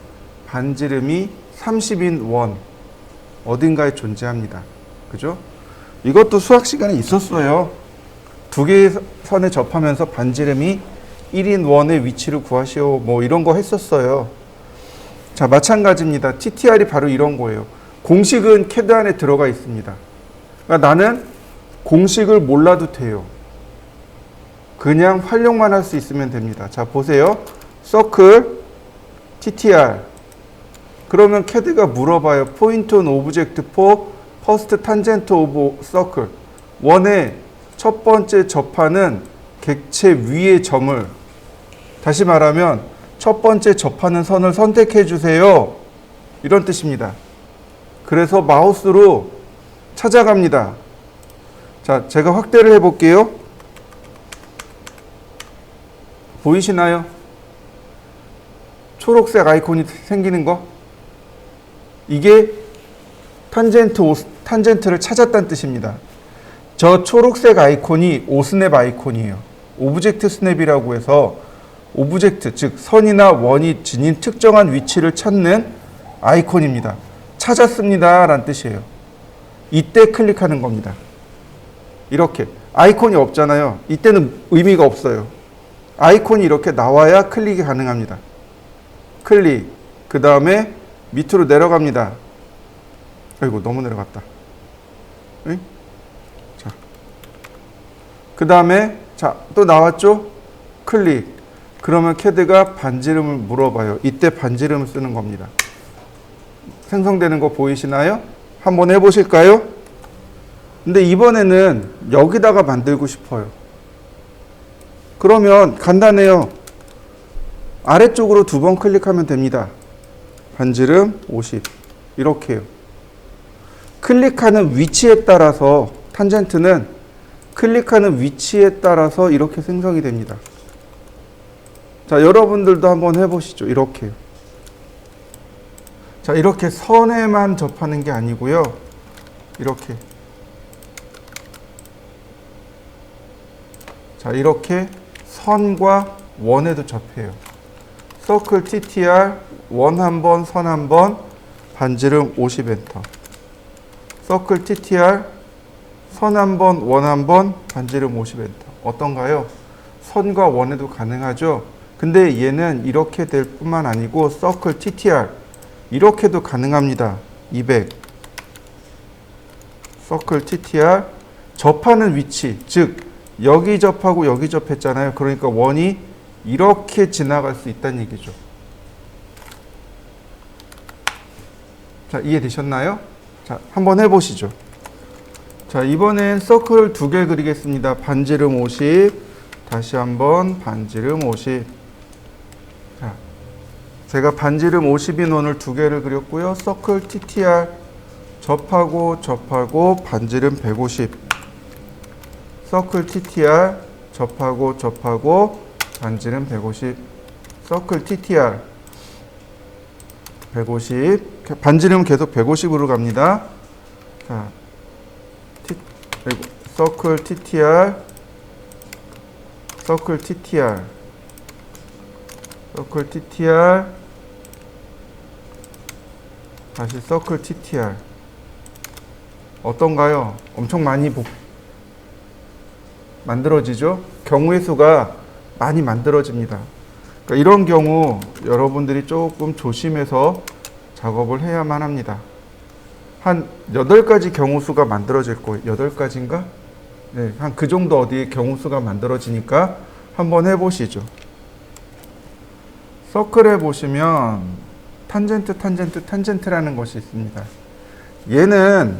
반지름이 30인 원 어딘가에 존재합니다. 그죠? 이것도 수학 시간에 있었어요. 두 개의 선에 접하면서 반지름이 1인 원의 위치를 구하시오. 뭐 이런 거 했었어요. 자, 마찬가지입니다. TTR이 바로 이런 거예요. 공식은 CAD 안에 들어가 있습니다. 그러니까 나는 공식을 몰라도 돼요. 그냥 활용만 할 수 있으면 됩니다. 자, 보세요. 서클 TTR. 그러면 CAD가 물어봐요. Point on object for first tangent of circle. 원의 첫 번째 접하는 객체 위의 점을, 다시 말하면 첫 번째 접하는 선을 선택해 주세요. 이런 뜻입니다. 그래서 마우스로 찾아갑니다. 자, 제가 확대를 해볼게요. 보이시나요? 초록색 아이콘이 생기는 거? 이게 탄젠트를 찾았다는 뜻입니다. 저 초록색 아이콘이 오스냅 아이콘이에요. 오브젝트 스냅이라고 해서 오브젝트, 즉 선이나 원이 지닌 특정한 위치를 찾는 아이콘입니다. 찾았습니다 라는 뜻이에요. 이때 클릭하는 겁니다. 이렇게 아이콘이 없잖아요. 이때는 의미가 없어요. 아이콘이 이렇게 나와야 클릭이 가능합니다. 클릭. 그 다음에 밑으로 내려갑니다. 아이고, 너무 내려갔다. 응? 자. 그 다음에, 자, 또 나왔죠? 클릭. 그러면 CAD가 반지름을 물어봐요. 이때 반지름을 쓰는 겁니다. 생성되는 거 보이시나요? 한번 해보실까요? 근데 이번에는 여기다가 만들고 싶어요. 그러면 간단해요. 아래쪽으로 2번 클릭하면 됩니다. 반지름 50. 이렇게요. 클릭하는 위치에 따라서 탄젠트는 클릭하는 위치에 따라서 이렇게 생성이 됩니다. 자, 여러분들도 한번 해보시죠. 이렇게요. 자, 이렇게 선에만 접하는 게 아니고요. 이렇게. 자, 이렇게 선과 원에도 접해요. 서클 TTR, 원 한 번, 선 한 번, 반지름 50 엔터. 서클 TTR, 선 한 번, 원 한 번, 반지름 50 엔터. 어떤가요? 선과 원에도 가능하죠? 근데 얘는 이렇게 될 뿐만 아니고 서클 TTR, 이렇게도 가능합니다. 200. 서클 TTR, 접하는 위치, 즉 여기 접하고 여기 접했잖아요. 그러니까 원이 이렇게 지나갈 수 있다는 얘기죠. 자, 이해되셨나요? 자, 한번 해보시죠. 자, 이번엔 서클을 2개 그리겠습니다. 반지름 50, 다시 한번 반지름 50. 자, 제가 반지름 50인 원을 2개를 그렸고요. 서클 TTR, 접하고 접하고 반지름 150. 서클 TTR, 접하고 접하고 반지름 150. 서클 TTR 150. 반지름 계속 150으로 갑니다. 자, 서클 TTR, 서클 TTR, 서클 TTR, 다시 서클 TTR. 어떤가요? 엄청 많이 만들어지죠? 경우의 수가 많이 만들어집니다. 그러니까 이런 경우 여러분들이 조금 조심해서 작업을 해야만 합니다. 한 8가지 경우 수가 만들어질 거예요. 8가지인가? 네, 한 그 정도 어디에 경우 수가 만들어지니까 한번 해보시죠. 서클에 보시면 탄젠트, 탄젠트, 탄젠트라는 것이 있습니다. 얘는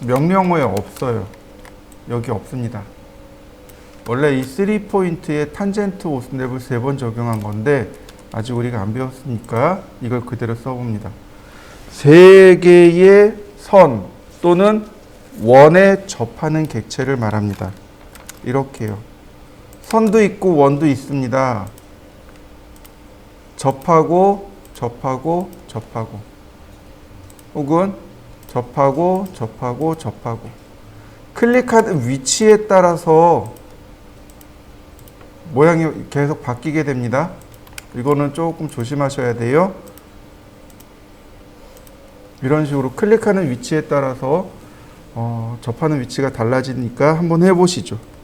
명령어에 없어요. 여기 없습니다. 원래 이 3포인트에 탄젠트 오스냅을 3번 적용한 건데 아직 우리가 안 배웠으니까 이걸 그대로 써봅니다. 3개의 선 또는 원에 접하는 객체를 말합니다. 이렇게요. 선도 있고 원도 있습니다. 접하고 접하고 접하고 혹은 접하고 접하고 접하고 클릭하는 위치에 따라서 모양이 계속 바뀌게 됩니다. 이거는 조금 조심하셔야 돼요. 이런 식으로 클릭하는 위치에 따라서 접하는 위치가 달라지니까 한번 해보시죠.